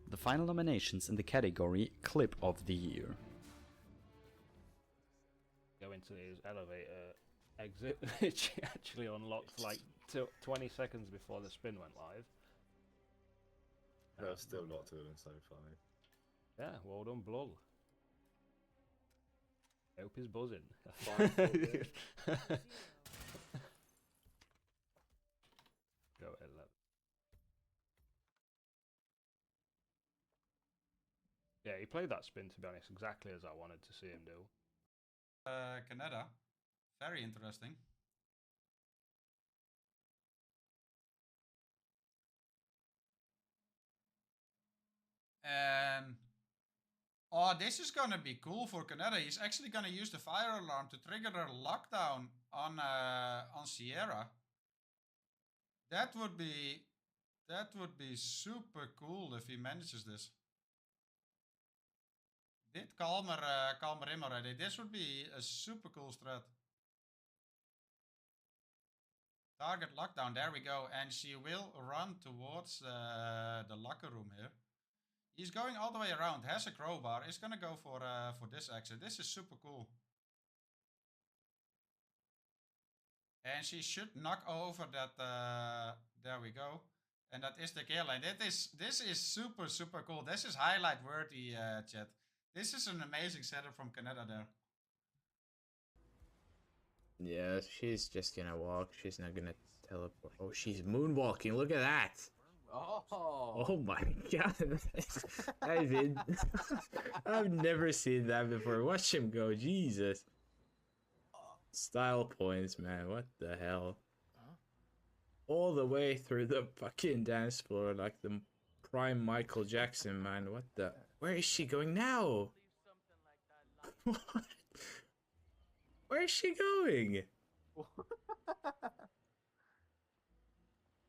S2: The final nominations in the category Clip of the Year.
S20: Go into his elevator exit, which actually unlocked like 20 seconds before the spin went live.
S8: That's still not doing so funny.
S20: Yeah, well done, Blug. I hope he's buzzing. Go ahead, love. Yeah, he played that spin, to be honest, exactly as I wanted to see him do.
S21: Canada. Very interesting. And oh, this is gonna be cool for Canada. He's actually gonna use the fire alarm to trigger a lockdown on Sierra. That would be super cool if he manages this. Did Calmer him already. This would be a super cool strat. Target lockdown, there we go. And she will run towards the locker room here. He's going all the way around, has a crowbar, is gonna go for this exit. This is super cool. And she should knock over that, there we go. And that is the kill. And this is super, super cool. This is highlight worthy, chat. This is an amazing setup from Canada there.
S22: Yeah, she's just gonna walk. She's not gonna teleport. Oh, she's moonwalking. Look at that. Oh my god. I've never seen that before. Watch him go. Jesus. Style points, man. What the hell? All the way through the fucking dance floor like the prime Michael Jackson, man. What the? Where is she going now? What? Where is she going?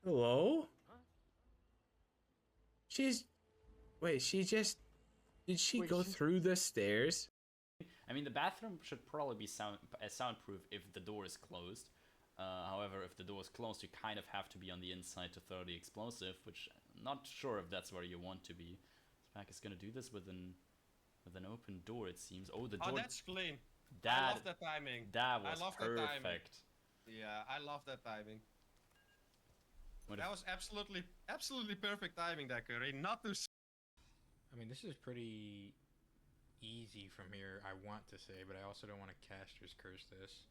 S22: Hello? Wait, did she go through the stairs?
S2: I mean, the bathroom should probably be soundproof if the door is closed. However, if the door is closed, you kind of have to be on the inside to throw the explosive, which I'm not sure if that's where you want to be. Smack is gonna do this with an with an open door, it seems. Oh, the
S3: Oh,
S2: door.
S3: that's clean. I
S2: That
S3: love that timing.
S2: that
S3: I
S2: was
S3: love that timing.
S2: perfect.
S3: Yeah, I love that timing.
S2: What
S3: That was absolutely perfect timing, that Curry. Not to.
S4: I mean, this is pretty easy from here, I want to say, but I also don't want to caster's curse this.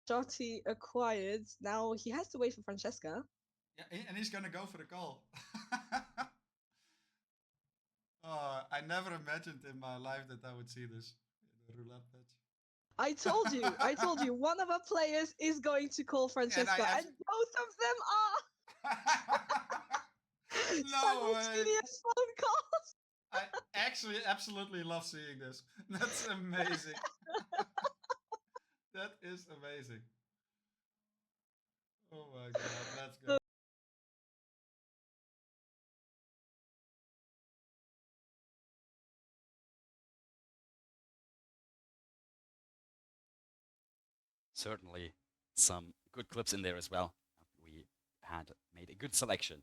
S9: Jotty acquired. Now he has to wait for Francesca.
S21: Yeah, and he's gonna go for the call. Oh, I never imagined in my life that I would see this in a roulette match.
S9: I told you, one of our players is going to call Francesca, and both of them are
S21: No way.
S9: simultaneous phone calls.
S21: I actually absolutely love seeing this. That's amazing. That is amazing. Oh my god, let's go.
S1: Certainly some good clips in there as well. We had made a good selection.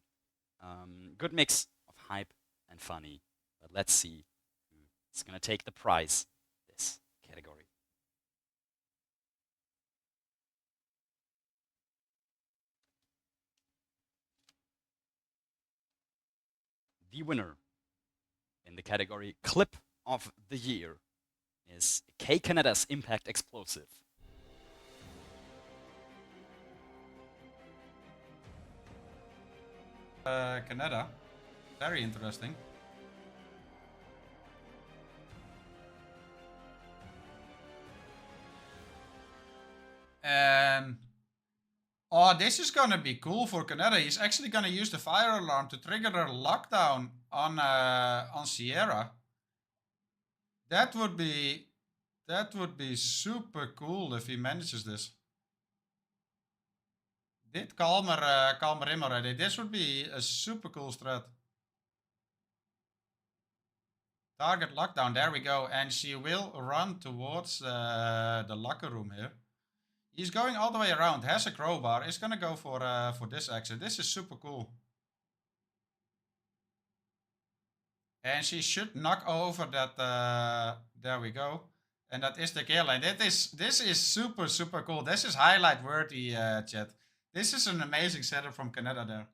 S1: Good mix of hype and funny. But let's see who's going to take the prize this category. The winner in the category Clip of the Year is K Canada's Impact Explosive.
S21: Canada. Very interesting. And oh, this is gonna be cool for Canada. He's actually gonna use the fire alarm to trigger a lockdown on Sierra. That would be super cool if he manages this. Did calmer him already. This would be a super cool strat. Target lockdown. There we go. And she will run towards the locker room here. He's going all the way around. Has a crowbar. Is gonna go for this exit. This is super cool. And she should knock over that. There we go. And that is the kill. And this is super cool. This is highlight worthy, chat. This is an amazing setup from Canada there.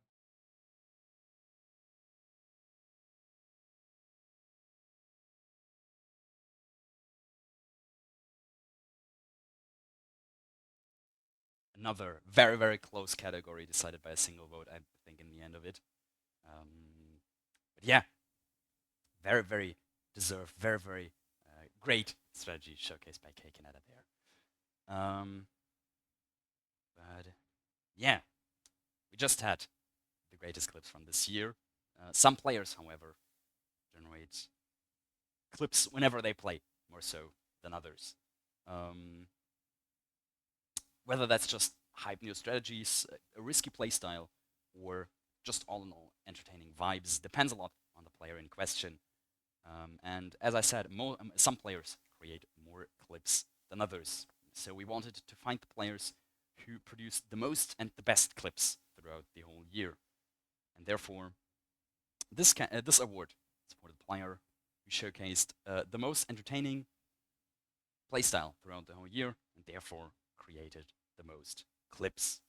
S1: Another very close category decided by a single vote, I think, in the end of it. But yeah, very deserved, very great strategy showcased by K Canada there. But yeah, we just had the greatest clips from this year. Some players, however, generate clips whenever they play, more so than others. Whether that's just hype new strategies, a risky playstyle, or just all in all entertaining vibes, depends a lot on the player in question. And as I said, some players create more clips than others. So we wanted to find the players who produce the most and the best clips throughout the whole year. And therefore, this award is for the player who showcased the most entertaining playstyle throughout the whole year, and therefore created the most clips.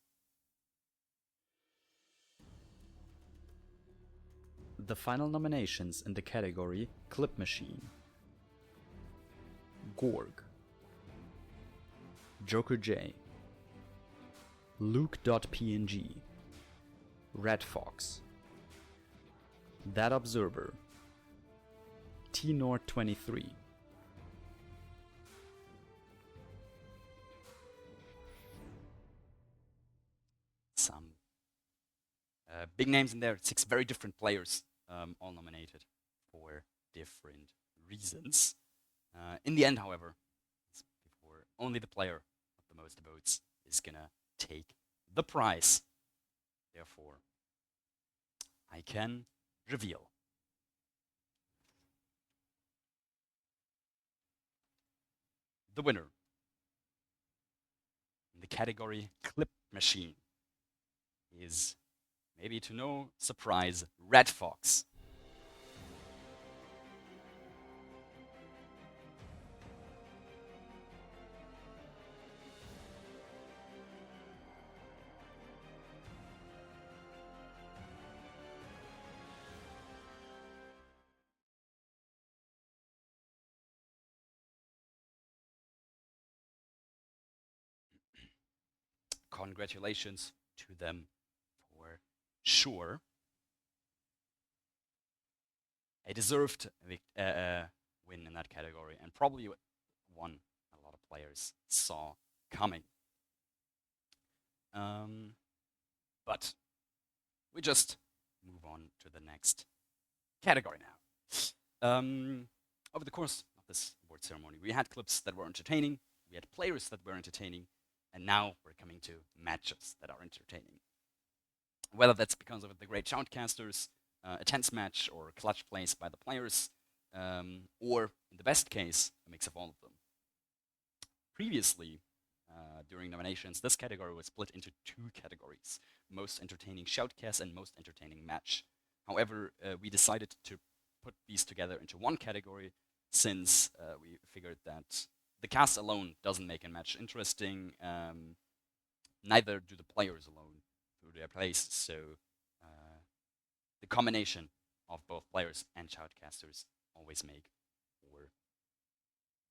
S2: The final nominations in the category Clip Machine: Gorg, Joker J, Luke.png, Red Fox, That Observer, T-Nord23,
S1: some big names in there, 6 very different players, all nominated for different reasons. In the end, however, before only the player with the most votes is gonna take the prize. Therefore, I can reveal. The winner in the category Clip Machine is, maybe to no surprise, Red Fox. congratulations to them for sure. A deserved win in that category, and probably one a lot of players saw coming. But we just move on to the next category now. Over the course of this award ceremony, we had clips that were entertaining, we had players that were entertaining, and now we're coming to matches that are entertaining. Whether that's because of the great shoutcasters, a tense match, or clutch plays by the players, or in the best case, a mix of all of them. Previously, during nominations, this category was split into two categories: most entertaining shoutcast and most entertaining match. However, we decided to put these together into one category since we figured that the cast alone doesn't make a match interesting, neither do the players alone through their plays, so the combination of both players and shoutcasters always make for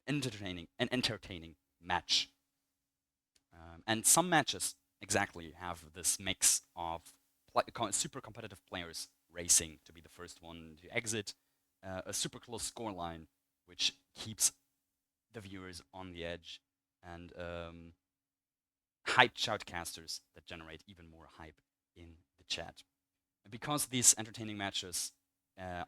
S1: an entertaining match. And some matches exactly have this mix of super competitive players racing to be the first one to exit, a super close scoreline which keeps the viewers on the edge, and hyped shoutcasters that generate even more hype in the chat. And because these entertaining matches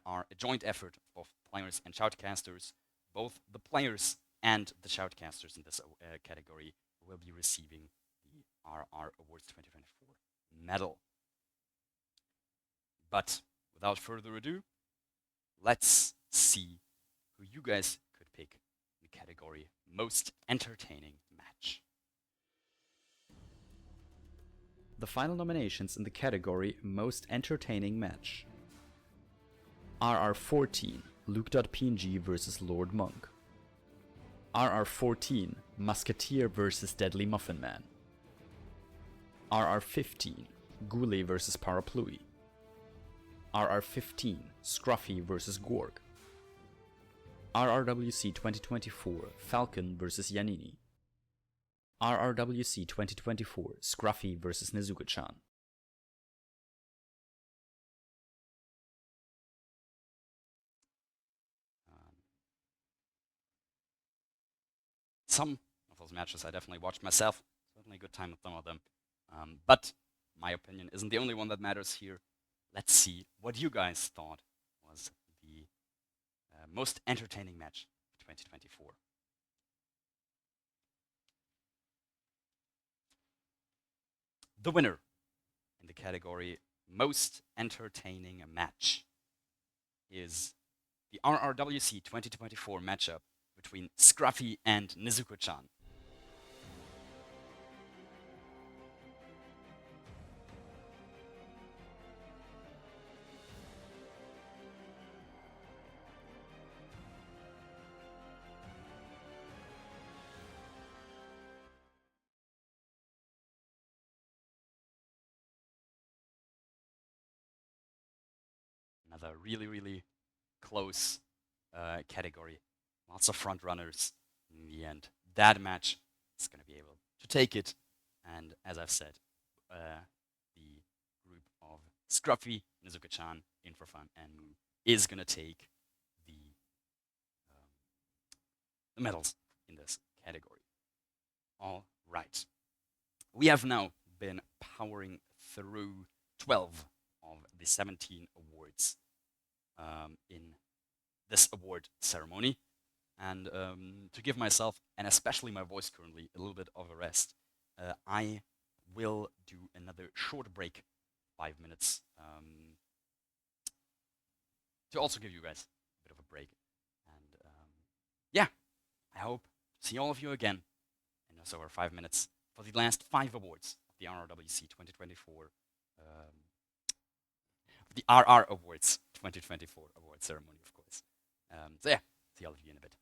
S1: are a joint effort of players and shoutcasters, both the players and the shoutcasters in this category will be receiving the RR Awards 2024 medal. But without further ado, let's see who you guys could pick in the category Most Entertaining Match.
S2: The final nominations in the category Most Entertaining Match: RR14 Luke.png vs Lord Monk, RR14 Musketeer vs Deadly Muffin Man, RR15 Ghoulie vs Parapluie, RR15 Scruffy vs Gorg, RRWC 2024 Falcon vs Yanini, RRWC 2024 Scruffy vs Nezuko-chan.
S1: Some of those matches I definitely watched myself. Certainly a good time with some of them. But my opinion isn't the only one that matters here. Let's see what you guys thought was the most entertaining match of 2024. The winner in the category Most Entertaining Match is the RRWC 2024 matchup between Scruffy and Nezuko-chan. Another really close category. Lots of front runners in the end. That match is going to be able to take it. And as I've said, the group of Scruffy, Nezuko-chan, Infrafun, and Moo is going to take the medals in this category. All right. We have now been powering through 12 of the 17 awards in this award ceremony. And to give myself, and especially my voice currently, a little bit of a rest, I will do another short break, 5 minutes, to also give you guys a bit of a break. And yeah, I hope to see all of you again in just over 5 minutes for the last 5 awards of the RRWC 2024, the RR Awards 2024 award ceremony, of course. So yeah, see all of you in a bit.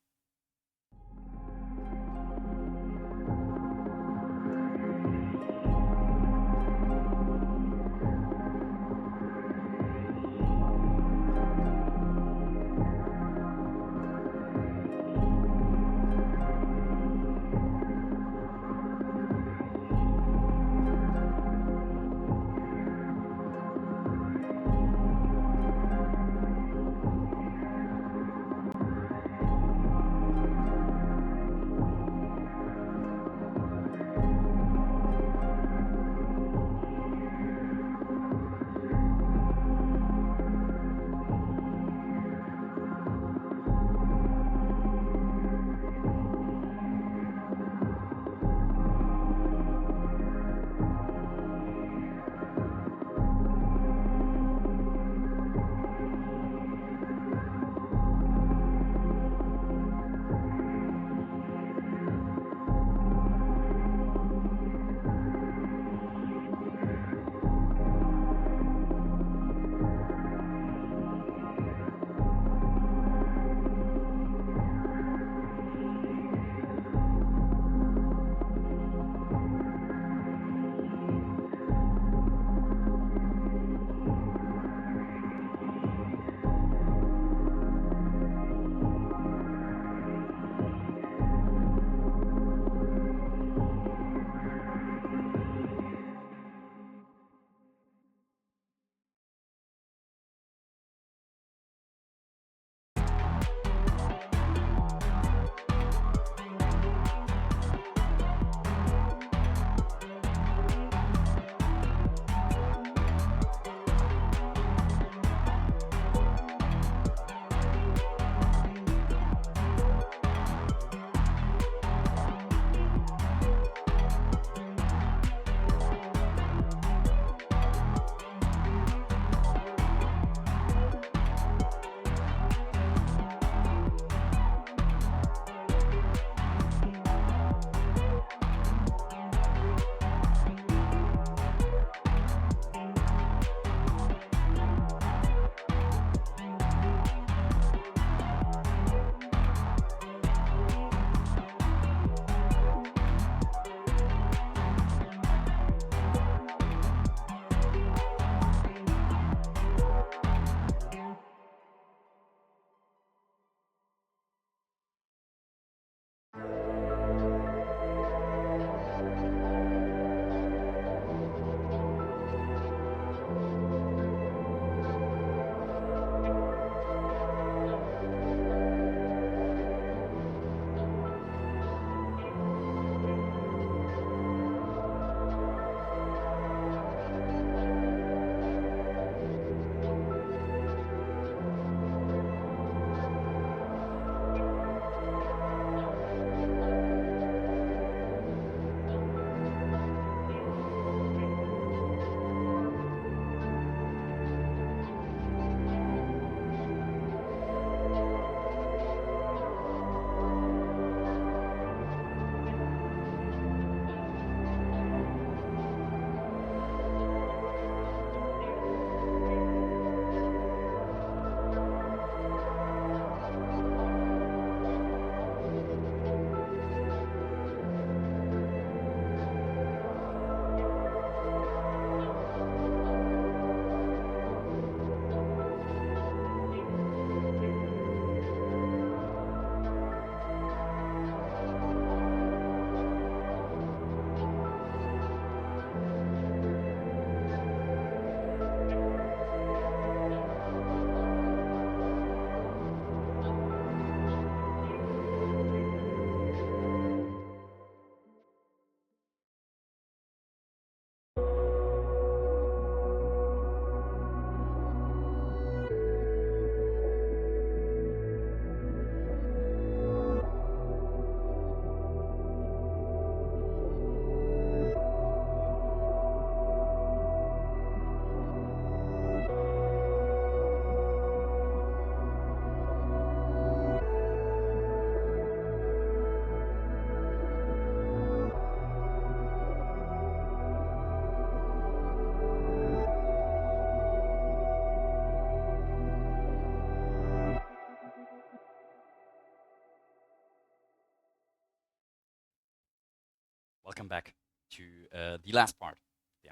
S1: welcome back to the last part, the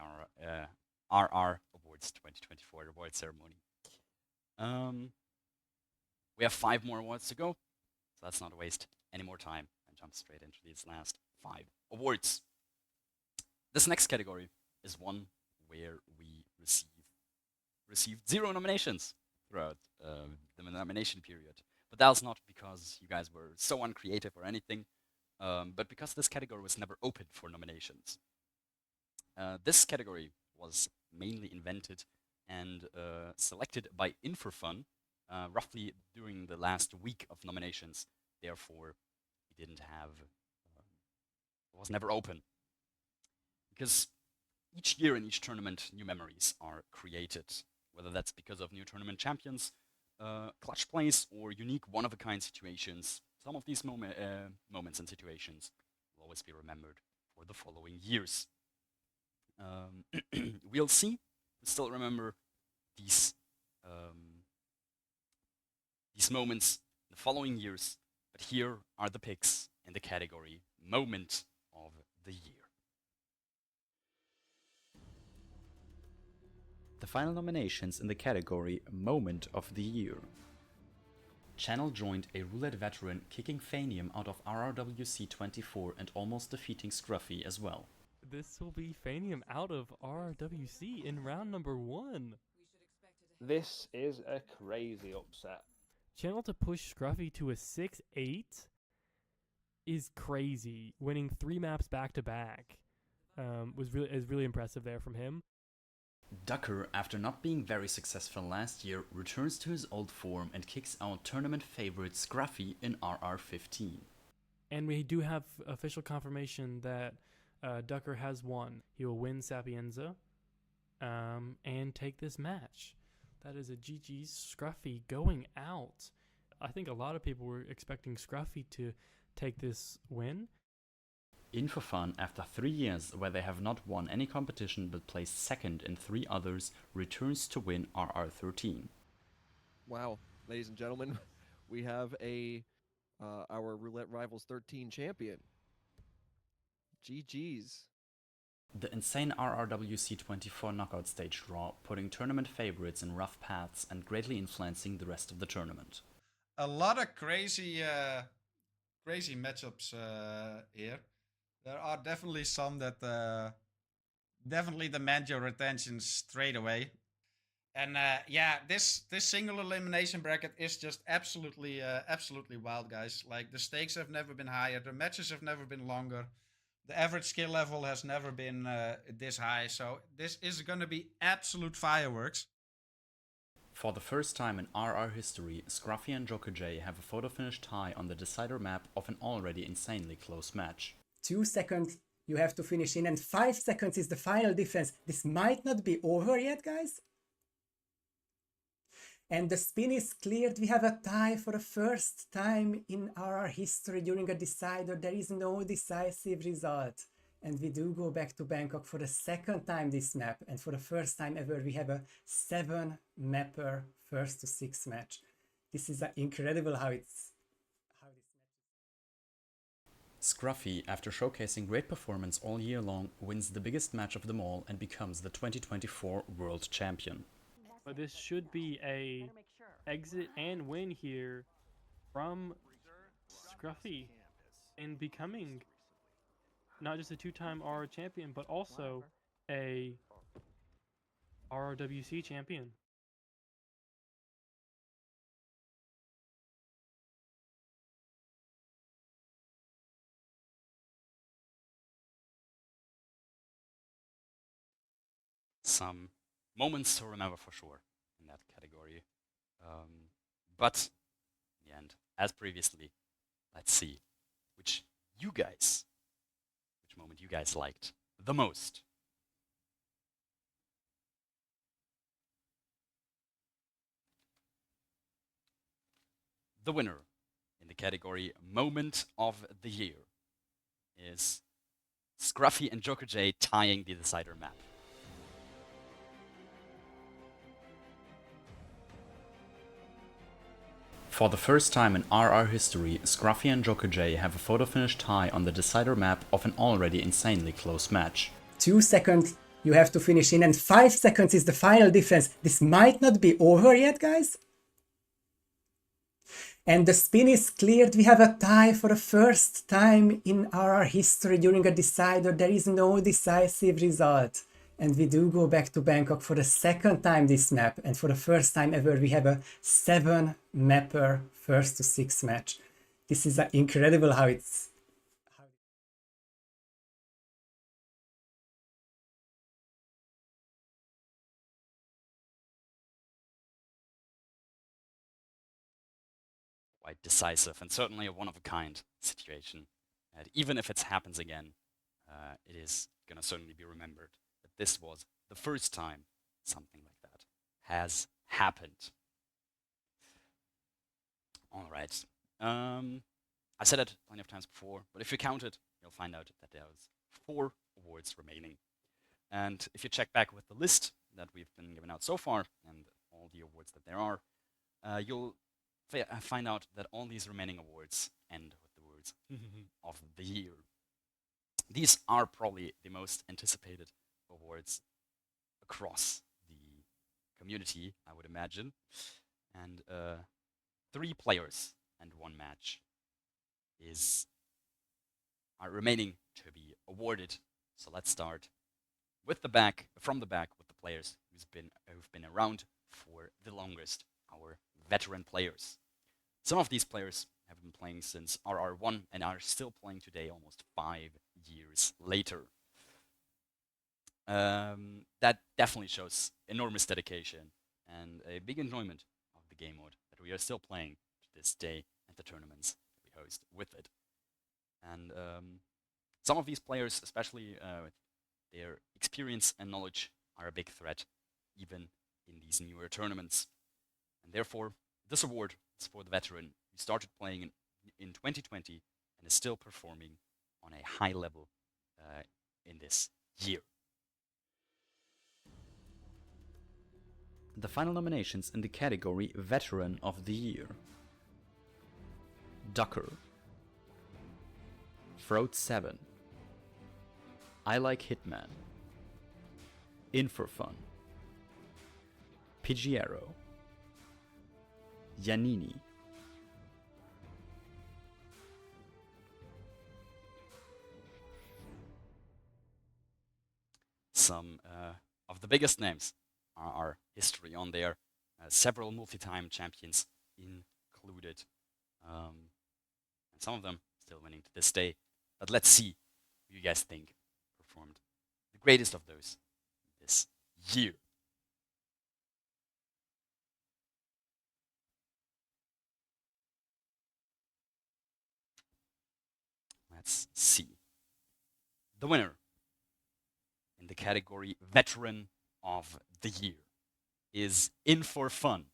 S1: RR Awards 2024 award ceremony. We have 5 more awards to go, so let's not waste any more time and jump straight into these last 5 awards. This next category is one where we received 0 nominations throughout the nomination period. But that's not because you guys were so uncreative or anything, but because this category was never open for nominations. This category was mainly invented and selected by Infofun roughly during the last week of nominations. Therefore, we didn't have, it was never open. Because each year in each tournament, new memories are created, whether that's because of new tournament champions, clutch plays, or unique one-of-a-kind situations. Some of these moments and situations will always be remembered for the following years. We'll see. We still remember these moments in the following years, but here are the picks in the category Moment of the Year.
S2: The final nominations in the category Moment of the Year. Channel joined a roulette veteran, kicking Fanium out of RRWC 24 and almost defeating Scruffy as well.
S5: This will be Fanium out of RRWC in round number 1.
S20: This is a crazy upset.
S5: Channel to push Scruffy to a 6-8 is crazy. Winning 3 maps back to back is really impressive there from him.
S2: Ducker, after not being very successful last year, returns to his old form and kicks out tournament favorite Scruffy in RR15.
S5: And we do have official confirmation that Ducker has won. He will win Sapienza and take this match. That is a GG's Scruffy going out. I think a lot of people were expecting Scruffy to take this win.
S2: Infofun, after 3 years where they have not won any competition but placed second in 3 others, returns to win RR13.
S7: Wow, ladies and gentlemen, we have our Roulette Rivals 13 champion. GG's.
S2: The insane RRWC 24 knockout stage draw, putting tournament favorites in rough paths and greatly influencing the rest of the tournament.
S21: A lot of crazy matchups here. There are definitely some that definitely demand your attention straight away. And yeah, this single elimination bracket is just absolutely wild, guys. Like, the stakes have never been higher, the matches have never been longer, the average skill level has never been this high. So this is gonna be absolute fireworks.
S2: For the first time in RR history, Scruffy and Joker J have a photo finish tie on the decider map of an already insanely close match.
S10: 2 seconds you have to finish in, and 5 seconds is the final difference. This might not be over yet, guys. And the spin is cleared. We have a tie for the first time in our history during a decider. There is no decisive result. And we do go back to Bangkok for the second time this map. And for the first time ever, we have a 7-mapper first to 6 match. This is incredible how it's...
S2: Scruffy, after showcasing great performance all year long, wins the biggest match of them all and becomes the 2024 World Champion.
S5: But this should be a exit and win here from Scruffy in becoming not just a 2-time RR champion, but also a RRWC champion.
S1: Some moments to remember for sure in that category. But in the end, as previously, let's see which moment you guys liked the most. The winner in the category Moment of the Year is Scruffy and Joker J tying the decider map.
S2: For the first time in RR history, Scruffy and Joker J have a photo finish tie on the decider map of an already insanely close match. 2 seconds you have to finish in and 5 seconds is the final difference. This might not be over yet, guys. And the spin is cleared. We have a tie for the first time in RR history during a decider. There is no decisive result. And we do go back to Bangkok for the second time this map. And for the first time ever, we have a 7-mapper first to 6 match. This is incredible how it's...
S1: Quite decisive and certainly a one-of-a-kind situation. And even if it happens again, it is going to certainly be remembered that this was the first time something like that has happened. All right. I said it plenty of times before, but if you count it, you'll find out that there's 4 awards remaining. And if you check back with the list that we've been given out so far and all the awards that there are, you'll find out that all these remaining awards end with the words of the year. These are probably the most anticipated awards across the community, I would imagine. And 3 players and 1 match are remaining to be awarded. So let's start with from the back with the players who've been around for the longest, our veteran players. Some of these players have been playing since RR1 and are still playing today, almost 5 years later. That definitely shows enormous dedication and a big enjoyment of the game mode that we are still playing to this day and the tournaments that we host with it. And some of these players, especially with their experience and knowledge, are a big threat even in these newer tournaments. And therefore, this award is for the veteran who started playing in 2020 and is still performing on a high level in this year.
S2: The final nominations in the category Veteran of the Year: Ducker, Froat7, I Like Hitman, In For Fun, Pidgearrow, Yanini,
S1: some of the biggest names are our history on there. Several multi-time champions included. And some of them still winning to this day. But let's see who you guys think performed the greatest of those this year. Let's see. The winner in the category Veteran of the Year is In For Fun.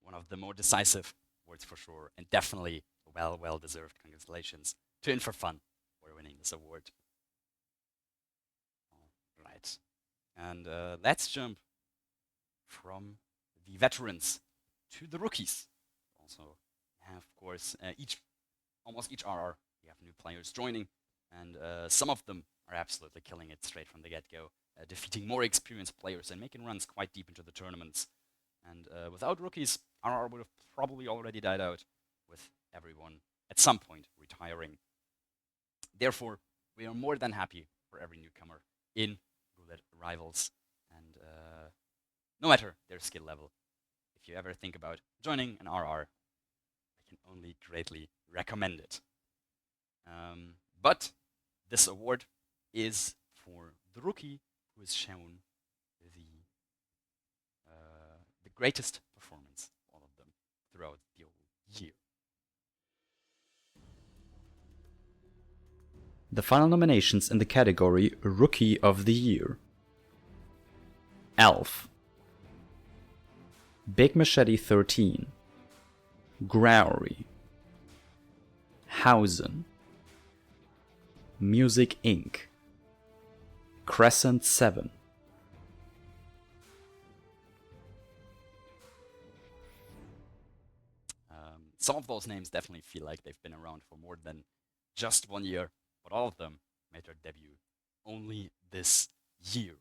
S1: One of the more decisive awards for sure, and definitely well deserved. Congratulations to In For Fun for winning this award. All right, and let's jump from the veterans to the rookies. Also, have of course almost each RR we have new players joining, and some of them are absolutely killing it straight from the get-go, defeating more experienced players and making runs quite deep into the tournaments. And without rookies, RR would have probably already died out, with everyone at some point retiring. Therefore, we are more than happy for every newcomer in Roulette Rivals, and no matter their skill level, if you ever think about joining an RR, I can only greatly recommend it. But this award is for the rookie who has shown the greatest performance, all of them, throughout the whole year.
S2: The final nominations in the category Rookie of the Year: Elf, Big Machete 13, Growry, Hausen, Music Inc., Crescent 7.
S1: Some of those names definitely feel like they've been around for more than just 1 year, but all of them made their debut only this year.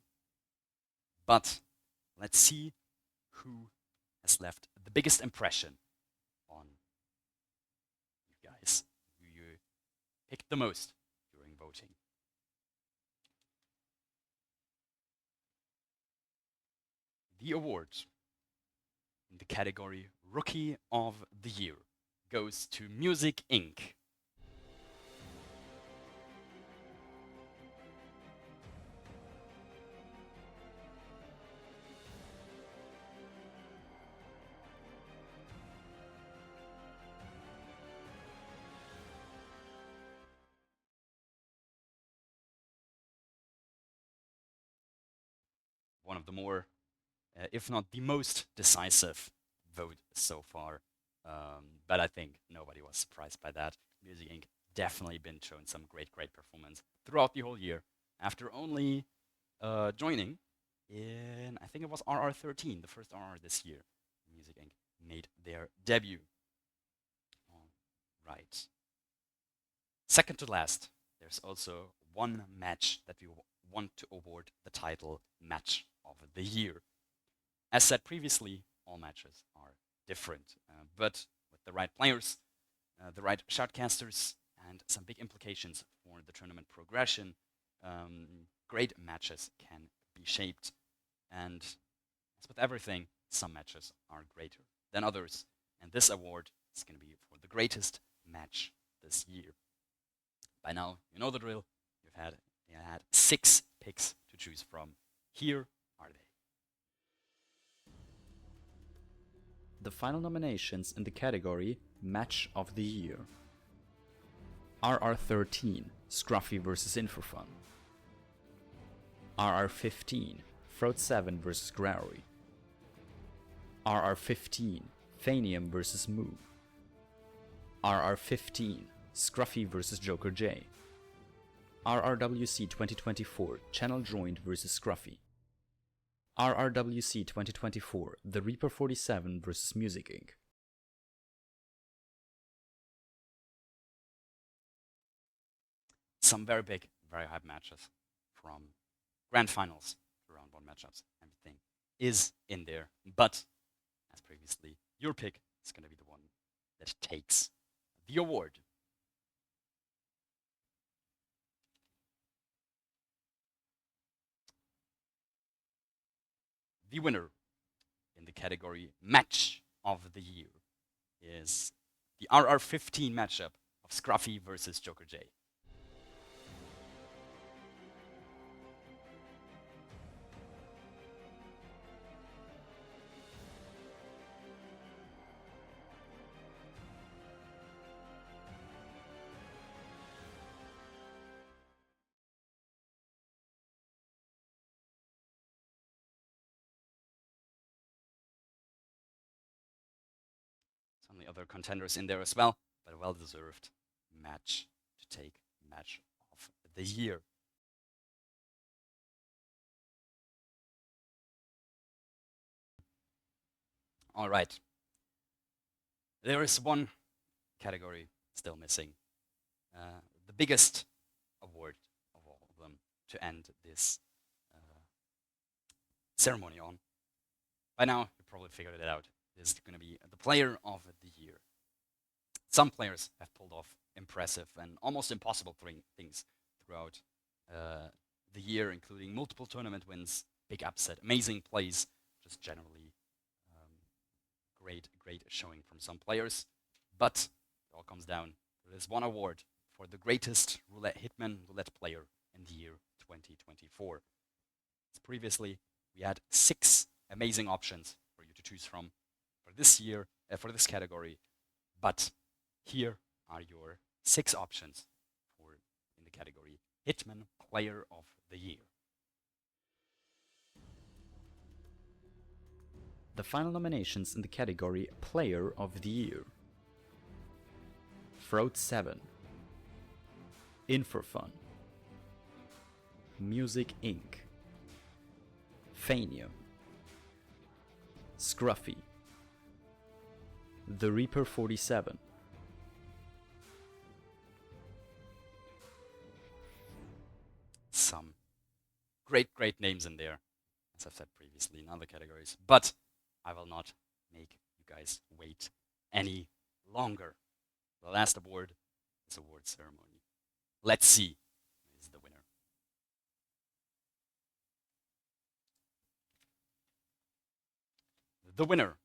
S1: But let's see who has left the biggest impression on you guys, who you picked the most during voting. The award in the category Rookie of the Year goes to Music Inc. One of the more, if not the most decisive vote so far. But I think nobody was surprised by that. Music Inc. definitely been shown some great performance throughout the whole year. After only joining in, I think it was RR13, the first RR this year, Music Inc. made their debut. All right. Second to last, there's also one match that we want to award the title Match of the Year. As said previously, all matches are different, but with the right players, the right shoutcasters, and some big implications for the tournament progression, great matches can be shaped. And as with everything, some matches are greater than others. And this award is going to be for the greatest match this year. By now, you know the drill. You had 6 picks to choose from. Here are they.
S2: The final nominations in the category Match of the Year: RR13, Scruffy vs. Infofun; RR15, Froat7 vs. Growry; RR15, Fanium vs. Moo; RR15, Scruffy vs. Joker J; RRWC 2024, Channel Joined vs. Scruffy; RRWC 2024, The Reaper 47 vs. Music Inc.
S1: Some very big, very hype matches from grand finals to round 1 matchups. Everything is in there. But, as previously, your pick is going to be the one that takes the award. The winner in the category Match of the Year is the RR15 matchup of Scruffy versus Joker J. Some of the other contenders in there as well, but a well-deserved match to take Match of the Year. All right. There is one category still missing. The biggest award of all of them to end this ceremony on. By now, you probably figured it out. This is going to be the Player of the Year. Some players have pulled off impressive and almost impossible things throughout the year, including multiple tournament wins, big upset, amazing plays, just generally great showing from some players. But it all comes down to this one award for the greatest roulette player in the year 2024. As previously, we had 6 amazing options for you to choose from for this year, for this category. But here are your 6 options for in the category Hitman Player of the Year.
S2: The final nominations in the category Player of the Year: Throat 7, In4Fun, Music Inc., Fanium, Scruffy, The Reaper 47,
S1: some great names in there, as I've said previously in other categories. But I will not make you guys wait any longer. The last award is award ceremony. Let's see who is the winner. The winner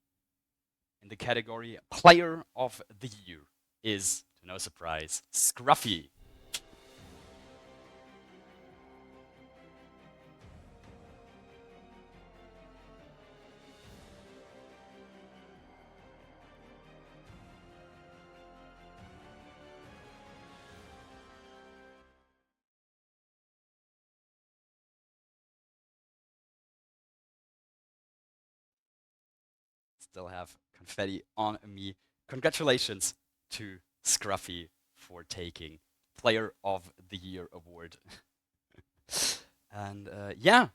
S1: in the category Player of the Year is, to no surprise, Scruffy. Still have confetti on me. Congratulations to Scruffy for taking Player of the Year award. And yeah,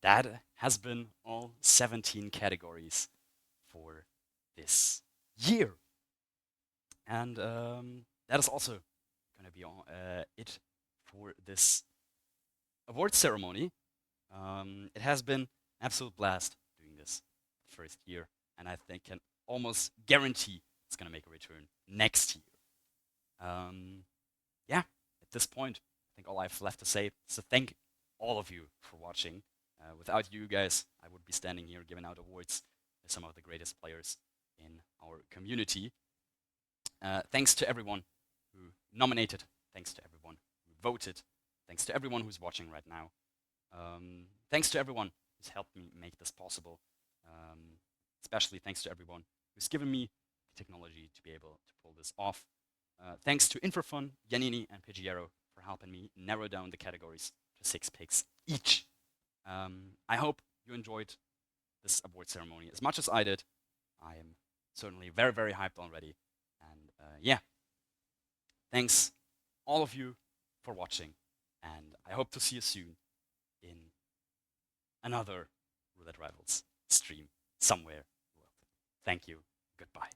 S1: that has been all 17 categories for this year. And that is also going to be all, it for this award ceremony. It has been an absolute blast doing this first year, and I think can almost guarantee it's going to make a return next year. Yeah, at this point, I think all I have left to say is to thank all of you for watching. Without you guys, I would be standing here giving out awards to some of the greatest players in our community. Thanks to everyone who nominated, thanks to everyone who voted, thanks to everyone who's watching right now. Thanks to everyone who's helped me make this possible. Especially thanks to everyone who's given me the technology to be able to pull this off. Thanks to In4Fun, Giannini, and Pidgeotto for helping me narrow down the categories to 6 picks each. I hope you enjoyed this award ceremony as much as I did. I am certainly very hyped already. And yeah, thanks all of you for watching. And I hope to see you soon in another Roulette Rivals stream somewhere. Thank you. Goodbye.